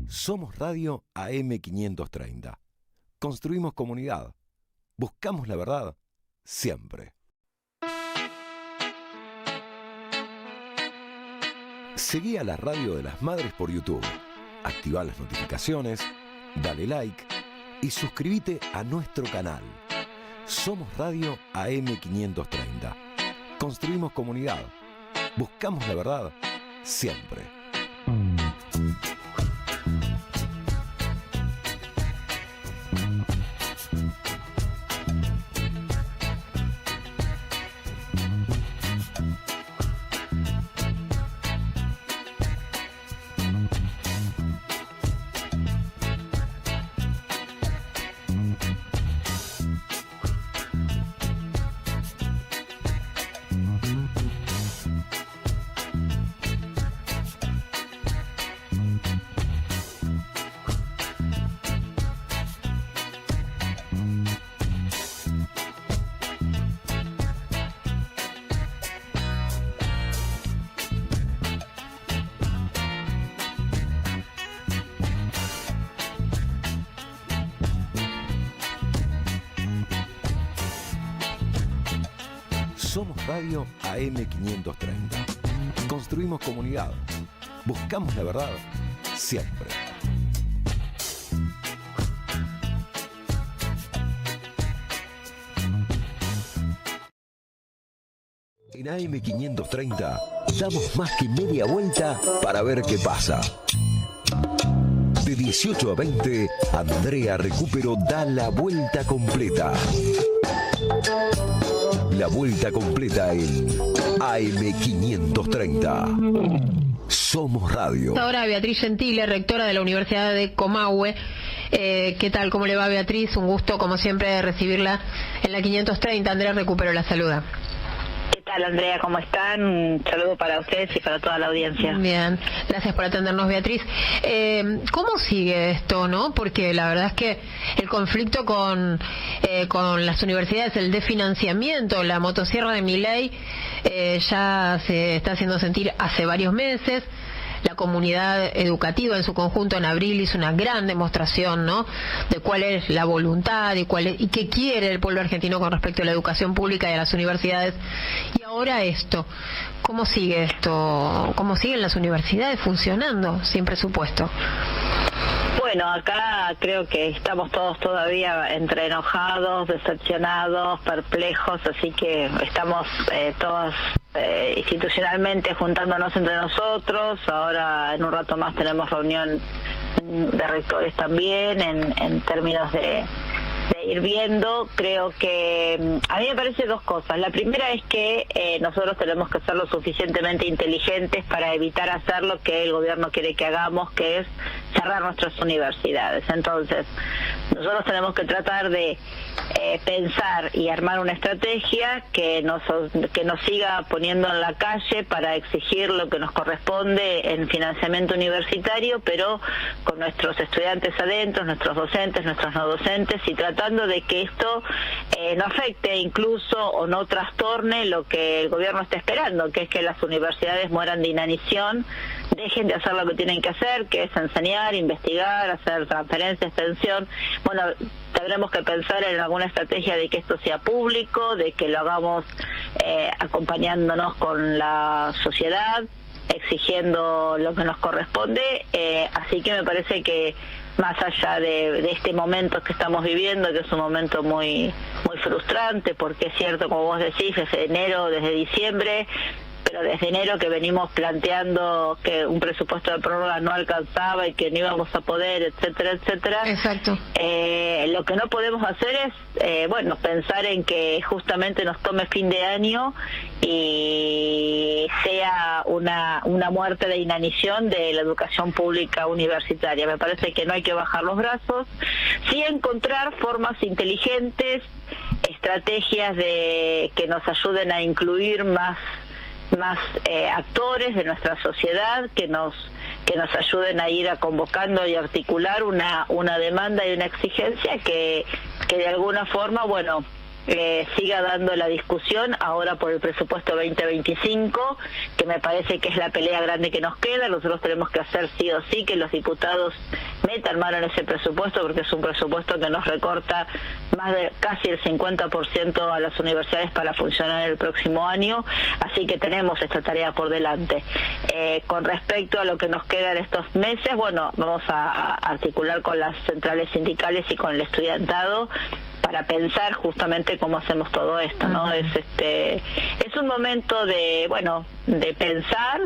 Somos Radio AM530. Construimos comunidad. Buscamos la verdad siempre. Seguí a la Radio de las Madres por YouTube. Activa las notificaciones, dale like y suscríbete a nuestro canal. Somos Radio AM530. Construimos comunidad. Buscamos la verdad siempre. Somos Radio AM530. Construimos comunidad. Buscamos la verdad siempre. En AM530 damos más que media vuelta para ver qué pasa. De 18 a 20, Andrea Recupero da la vuelta completa. La vuelta completa en AM530. Somos Radio. Ahora Beatriz Gentile, rectora de la Universidad de Comahue. ¿Qué tal? ¿Cómo le va, Beatriz? Un gusto, como siempre, recibirla en la 530. Andrea Recupero la saluda. ¿Qué tal, Andrea? ¿Cómo están? Un saludo para ustedes y para toda la audiencia. Bien, gracias por atendernos, Beatriz. ¿Cómo sigue esto, no? Porque la verdad es que el conflicto con las universidades, el desfinanciamiento, la motosierra de Milei, ya se está haciendo sentir hace varios meses. La comunidad educativa en su conjunto en abril hizo una gran demostración, ¿no?, de cuál es la voluntad y qué quiere el pueblo argentino con respecto a la educación pública y a las universidades. Y ahora esto, ¿cómo sigue esto? ¿Cómo siguen las universidades funcionando sin presupuesto? Bueno, acá creo que estamos todos todavía entre enojados, decepcionados, perplejos, así que estamos todos institucionalmente juntándonos entre nosotros. Ahora en un rato más tenemos reunión de rectores también en términos de ir viendo. Creo que a mí me parece dos cosas. La primera es que nosotros tenemos que ser lo suficientemente inteligentes para evitar hacer lo que el gobierno quiere que hagamos, que es cerrar nuestras universidades. Entonces, nosotros tenemos que tratar de pensar y armar una estrategia que nos siga poniendo en la calle para exigir lo que nos corresponde en financiamiento universitario, pero con nuestros estudiantes adentro, nuestros docentes, nuestros no docentes, y tratando de que esto no afecte incluso o no trastorne lo que el gobierno está esperando, que es que las universidades mueran de inanición, dejen de hacer lo que tienen que hacer, que es enseñar, investigar, hacer transferencia, extensión. Bueno, tendremos que pensar en alguna estrategia de que esto sea público, de que lo hagamos acompañándonos con la sociedad, exigiendo lo que nos corresponde, así que me parece que más allá de este momento que estamos viviendo, que es un momento muy frustrante, porque es cierto, como vos decís, desde enero, desde diciembre, pero desde enero que venimos planteando que un presupuesto de prórroga no alcanzaba y que no íbamos a poder, etcétera, etcétera. Exacto. Lo que no podemos hacer es, pensar en que justamente nos tome fin de año y sea una muerte de inanición de la educación pública universitaria. Me parece que no hay que bajar los brazos, sí encontrar formas inteligentes, estrategias que nos ayuden a incluir más actores de nuestra sociedad, que nos ayuden a ir a convocando y articular una demanda y una exigencia que de alguna forma, siga dando la discusión ahora por el presupuesto 2025, que me parece que es la pelea grande que nos queda. Nosotros tenemos que hacer sí o sí que los diputados metan mano en ese presupuesto, porque es un presupuesto que nos recorta más de casi el 50% a las universidades para funcionar el próximo año, así que tenemos esta tarea por delante. Con respecto a lo que nos queda en estos meses, vamos a articular con las centrales sindicales y con el estudiantado para pensar justamente cómo hacemos todo esto, ¿no? Es un momento de pensar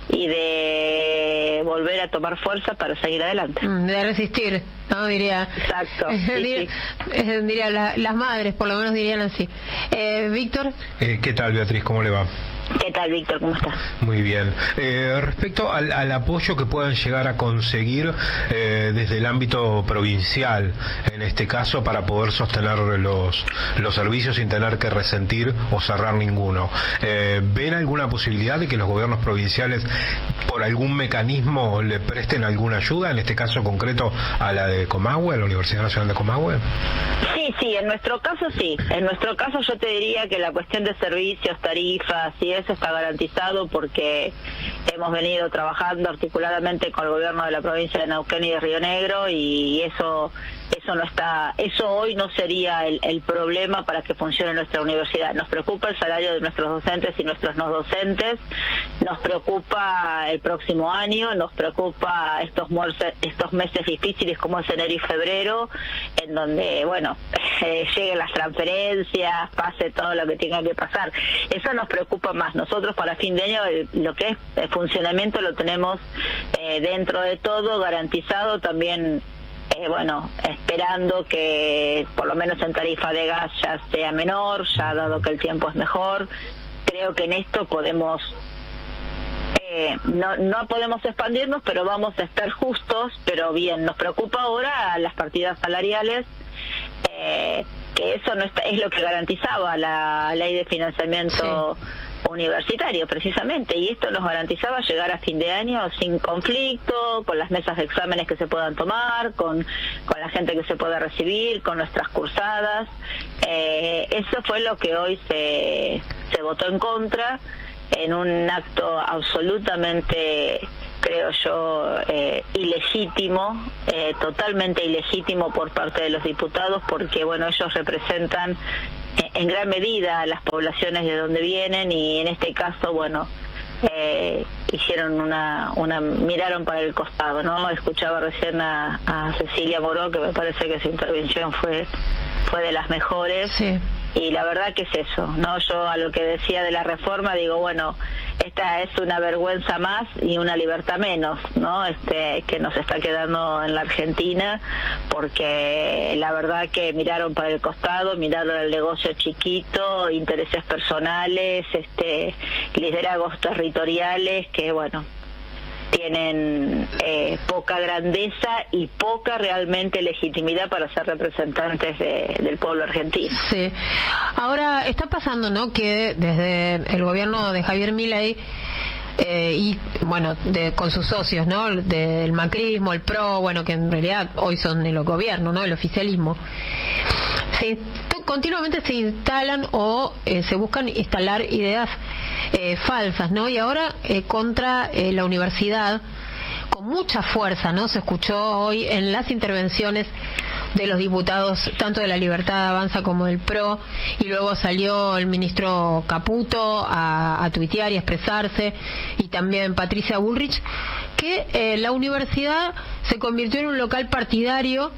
y de volver a tomar fuerza para seguir adelante. De resistir, ¿no? Diría. Exacto. Diría las madres, por lo menos dirían así. Víctor. ¿Qué tal, Beatriz? ¿Cómo le va? ¿Qué tal, Víctor? ¿Cómo estás? Muy bien. Respecto al apoyo que puedan llegar a conseguir desde el ámbito provincial, en este caso, para poder sostener los servicios sin tener que resentir o cerrar ninguno, ¿ven alguna posibilidad de que los gobiernos provinciales, por algún mecanismo, le presten alguna ayuda, en este caso concreto a la de Comahue, a la Universidad Nacional de Comahue? Sí, en nuestro caso sí. En nuestro caso yo te diría que la cuestión de servicios, tarifas y eso está garantizado, porque hemos venido trabajando articuladamente con el gobierno de la provincia de Neuquén y de Río Negro, y eso hoy no sería el problema para que funcione nuestra universidad. Nos preocupa el salario de nuestros docentes y nuestros no docentes, nos preocupa el próximo año, nos preocupa estos meses difíciles como es enero y febrero, en donde lleguen las transferencias, pase todo lo que tenga que pasar. Eso nos preocupa más. Nosotros para fin de año lo que es el funcionamiento lo tenemos dentro de todo garantizado, también. Esperando que por lo menos en tarifa de gas ya sea menor, ya dado que el tiempo es mejor. Creo que en esto podemos, no podemos expandirnos, pero vamos a estar justos, pero bien. Nos preocupa ahora las partidas salariales, que eso no es lo que garantizaba la ley de financiamiento universitario, precisamente, y esto nos garantizaba llegar a fin de año sin conflicto, con las mesas de exámenes que se puedan tomar, con la gente que se pueda recibir, con nuestras cursadas. Eso fue lo que hoy se votó en contra, en un acto absolutamente, creo yo, ilegítimo, totalmente ilegítimo por parte de los diputados, porque ellos representan en gran medida a las poblaciones de donde vienen, y en este caso hicieron miraron para el costado, ¿no? Escuchaba recién a Cecilia Moró, que me parece que su intervención fue de las mejores. Sí. Y la verdad que es eso, ¿no? Yo a lo que decía de la reforma digo, esta es una vergüenza más y una libertad menos, ¿no? Que nos está quedando en la Argentina, porque la verdad que miraron para el costado, miraron el negocio chiquito, intereses personales, liderazgos territoriales que, bueno, tienen poca grandeza y poca realmente legitimidad para ser representantes del pueblo argentino. Sí. Ahora está pasando, ¿no?, que desde el gobierno de Javier Milei y bueno, con sus socios, ¿no?, del macrismo, el PRO, bueno, que en realidad hoy son el gobierno, ¿no?, el oficialismo, continuamente se instalan o se buscan instalar ideas falsas, ¿no? Y ahora contra la universidad, con mucha fuerza, ¿no? Se escuchó hoy en las intervenciones de los diputados, tanto de la Libertad Avanza como del PRO, y luego salió el ministro Caputo a tuitear y a expresarse, y también Patricia Bullrich, que la universidad se convirtió en un local partidario,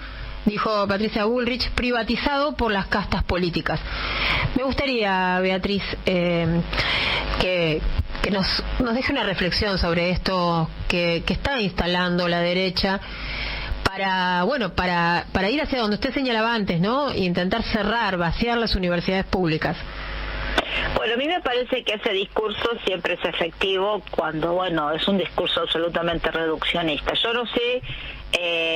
dijo Patricia Bullrich, privatizado por las castas políticas. Me gustaría, Beatriz, que nos deje una reflexión sobre esto que está instalando la derecha para ir hacia donde usted señalaba antes, ¿no? Y intentar cerrar, vaciar las universidades públicas. Bueno, a mí me parece que ese discurso siempre es efectivo cuando, bueno, es un discurso absolutamente reduccionista. Yo no sé,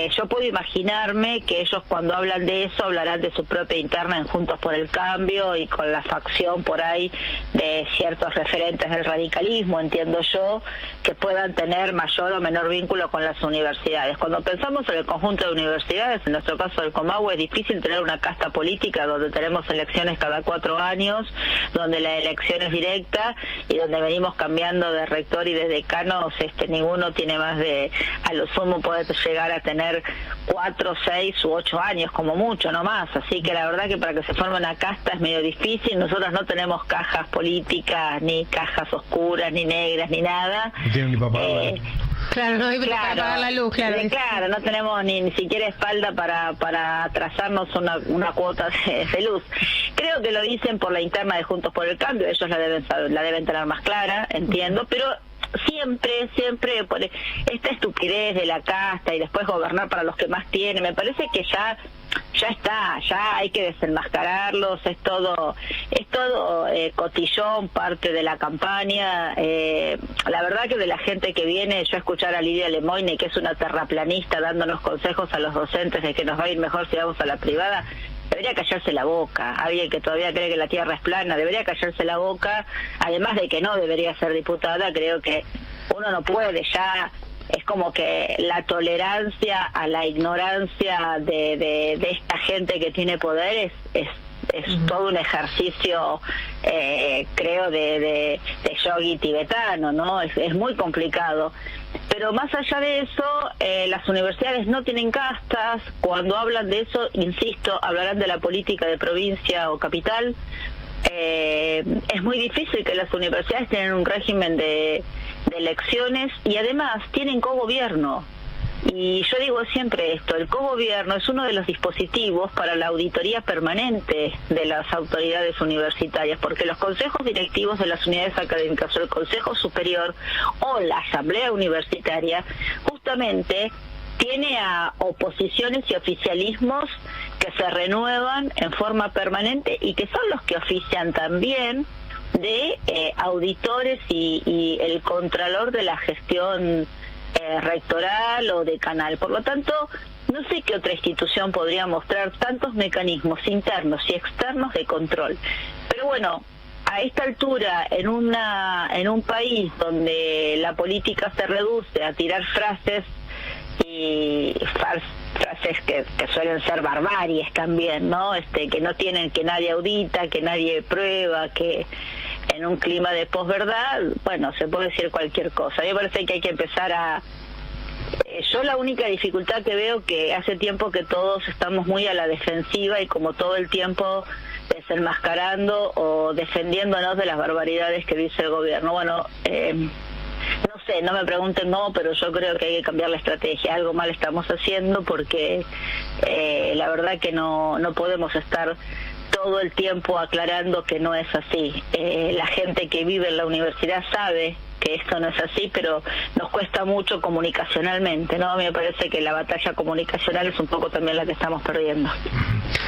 yo puedo imaginarme que ellos cuando hablan de eso hablarán de su propia interna en Juntos por el Cambio y con la facción por ahí de ciertos referentes del radicalismo, entiendo yo, que puedan tener mayor o menor vínculo con las universidades. Cuando pensamos en el conjunto de universidades, en nuestro caso del Comahue, es difícil tener una casta política donde tenemos elecciones cada 4 años, donde la elección es directa y donde venimos cambiando de rector y de decanos, ninguno tiene más de, a lo sumo puede llegar a tener 4, 6 u 8 años como mucho, no más. Así que la verdad que para que se forme una casta es medio difícil. Nosotros no tenemos cajas políticas, ni cajas oscuras, ni negras, ni nada. No tienen ni papá. Claro, no hay para pagar la luz, claro. Claro, no tenemos ni siquiera espalda para trazarnos una cuota de luz. Creo que lo dicen por la interna de Juntos por el Cambio, ellos la deben tener más clara, entiendo, pero siempre por esta estupidez de la casta y después gobernar para los que más tienen, me parece que ya hay que desenmascararlos, es todo cotillón, parte de la campaña. La verdad que de la gente que viene, yo escuchar a Lidia Lemoyne, que es una terraplanista, dándonos consejos a los docentes de que nos va a ir mejor si vamos a la privada, debería callarse la boca. Alguien que todavía cree que la tierra es plana debería callarse la boca, además de que no debería ser diputada. Creo que uno no puede ya. Es como que la tolerancia a la ignorancia de esta gente que tiene poder es todo un ejercicio, creo, de yogi tibetano, ¿no? Es muy complicado. Pero más allá de eso, las universidades no tienen castas. Cuando hablan de eso, insisto, hablarán de la política de provincia o capital. Es muy difícil que las universidades tengan un régimen de elecciones y además tienen cogobierno. Y yo digo siempre esto, el cogobierno es uno de los dispositivos para la auditoría permanente de las autoridades universitarias, porque los consejos directivos de las unidades académicas o el Consejo Superior o la Asamblea Universitaria justamente tiene a oposiciones y oficialismos que se renuevan en forma permanente y que son los que ofician también de auditores y el contralor de la gestión rectoral o decanal. Por lo tanto, no sé qué otra institución podría mostrar tantos mecanismos internos y externos de control. Pero bueno, a esta altura, en un país donde la política se reduce a tirar frases y frases que suelen ser barbaries también, ¿no? Que no tienen, que nadie audita, que nadie prueba, que en un clima de posverdad, bueno, se puede decir cualquier cosa. A mí me parece que hay que empezar yo la única dificultad que veo, que hace tiempo que todos estamos muy a la defensiva y como todo el tiempo desenmascarando o defendiéndonos de las barbaridades que dice el gobierno. Bueno, no sé, no me pregunten pero yo creo que hay que cambiar la estrategia. Algo mal estamos haciendo porque la verdad que no podemos estar todo el tiempo aclarando que no es así. La gente que vive en la universidad sabe que esto no es así, pero nos cuesta mucho comunicacionalmente, ¿no? A mí me parece que la batalla comunicacional es un poco también la que estamos perdiendo.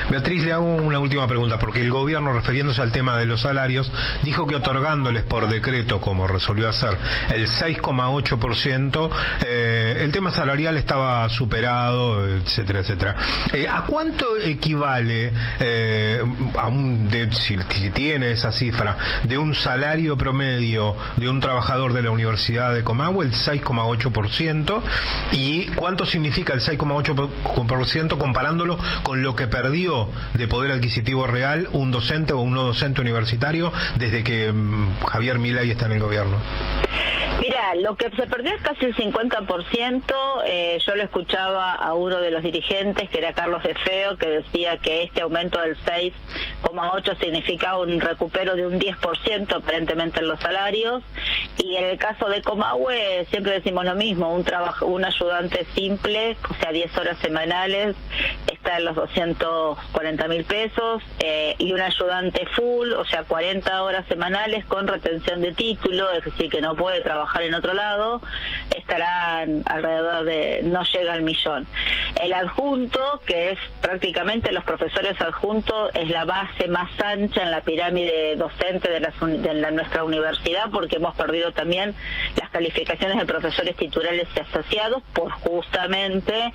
Beatriz, le hago una última pregunta, porque el gobierno, refiriéndose al tema de los salarios, dijo que otorgándoles por decreto, como resolvió hacer, el 6,8%, el tema salarial estaba superado, etcétera, etcétera. ¿A cuánto equivale, si tiene esa cifra, de un salario promedio de un trabajador de la Universidad de Comahue, el 6,8%, y cuánto significa el 6,8% comparándolo con lo que perdió de poder adquisitivo real un docente o un no docente universitario desde que Javier Milei está en el gobierno? Mira, lo que se perdió es casi el 50%. Yo lo escuchaba a uno de los dirigentes, que era Carlos de Feo, que decía que este aumento del 6,8 significaba un recupero de un 10% aparentemente en los salarios. Y en el caso de Comahue siempre decimos lo mismo: un ayudante simple, o sea, 10 horas semanales, está en los 240.000 pesos, y un ayudante full, o sea, 40 horas semanales con retención de título, es decir, que no puede trabajar en otro lado, estarán alrededor de, no llega al 1.000.000. El adjunto, que es prácticamente los profesores adjuntos, es la base más ancha en la pirámide docente de nuestra universidad, porque hemos perdido también las calificaciones de profesores titulares y asociados por justamente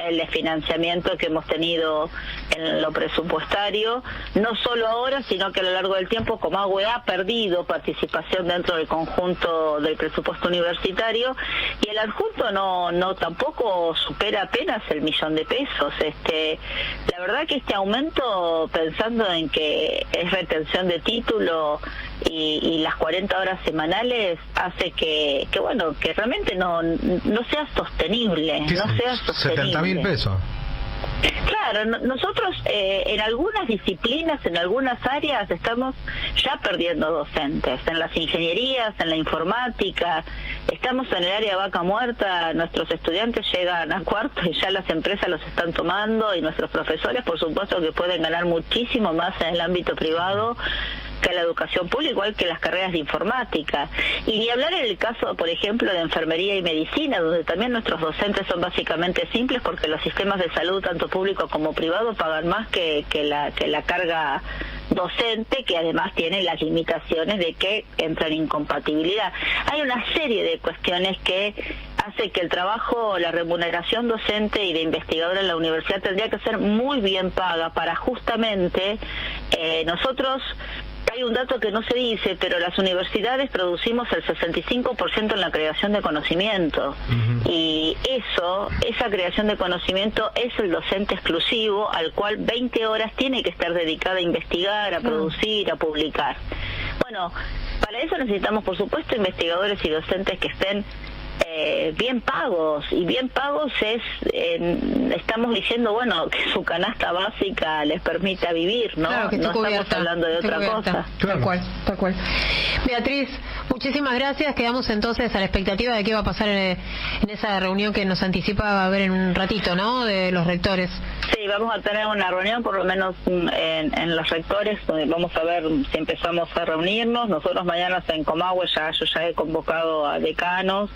el desfinanciamiento que hemos tenido en lo presupuestario, no solo ahora, sino que a lo largo del tiempo Comahue ha perdido participación dentro del conjunto del presupuesto universitario, y el adjunto no tampoco supera apenas el 1.000.000 de pesos. La verdad que este aumento, pensando en que es retención de título y las 40 horas semanales, hace que realmente no sea sostenible, no sea sostenible. 70.000 pesos. Claro, nosotros en algunas disciplinas, en algunas áreas, estamos ya perdiendo docentes. En las ingenierías, en la informática, estamos en el área de vaca muerta, nuestros estudiantes llegan a cuarto y ya las empresas los están tomando, y nuestros profesores, por supuesto, que pueden ganar muchísimo más en el ámbito privado que la educación pública, igual que las carreras de informática. Y ni hablar en el caso, por ejemplo, de enfermería y medicina, donde también nuestros docentes son básicamente simples, porque los sistemas de salud, tanto público como privado, pagan más que la carga docente, que además tiene las limitaciones de que entra en incompatibilidad. Hay una serie de cuestiones que hace que el trabajo, la remuneración docente y de investigadora en la universidad tendría que ser muy bien paga para justamente nosotros. Hay un dato que no se dice, pero las universidades producimos el 65% en la creación de conocimiento. Y esa creación de conocimiento es el docente exclusivo, al cual 20 horas tiene que estar dedicada a investigar, a producir, a publicar. Bueno, para eso necesitamos, por supuesto, investigadores y docentes que estén bien pagos, y bien pagos es, estamos diciendo, que su canasta básica les permita vivir, ¿no? Claro, que no estamos hablando de otra cosa. Tal cual. Beatriz, muchísimas gracias. Quedamos entonces a la expectativa de qué va a pasar en esa reunión que nos anticipa va a haber en un ratito, ¿no? De los rectores. Sí, vamos a tener una reunión, por lo menos en los rectores, donde vamos a ver si empezamos a reunirnos. Nosotros mañana en Comahue yo ya he convocado a decanos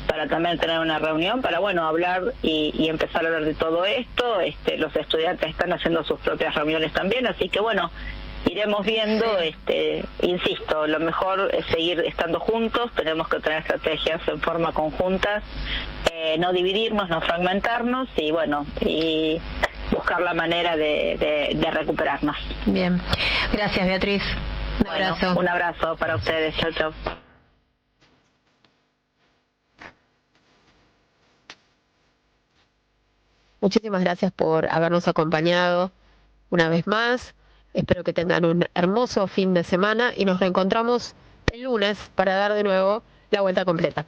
para también tener una reunión, para hablar y empezar a hablar de todo esto. Los estudiantes están haciendo sus propias reuniones también, así que iremos viendo. Insisto, lo mejor es seguir estando juntos, tenemos que tener estrategias en forma conjunta, no dividirnos, no fragmentarnos, y buscar la manera de recuperarnos. Bien, gracias, Beatriz. Un abrazo. Un abrazo para ustedes. Chau, chau. Muchísimas gracias por habernos acompañado una vez más. Espero que tengan un hermoso fin de semana y nos reencontramos el lunes para dar de nuevo la vuelta completa.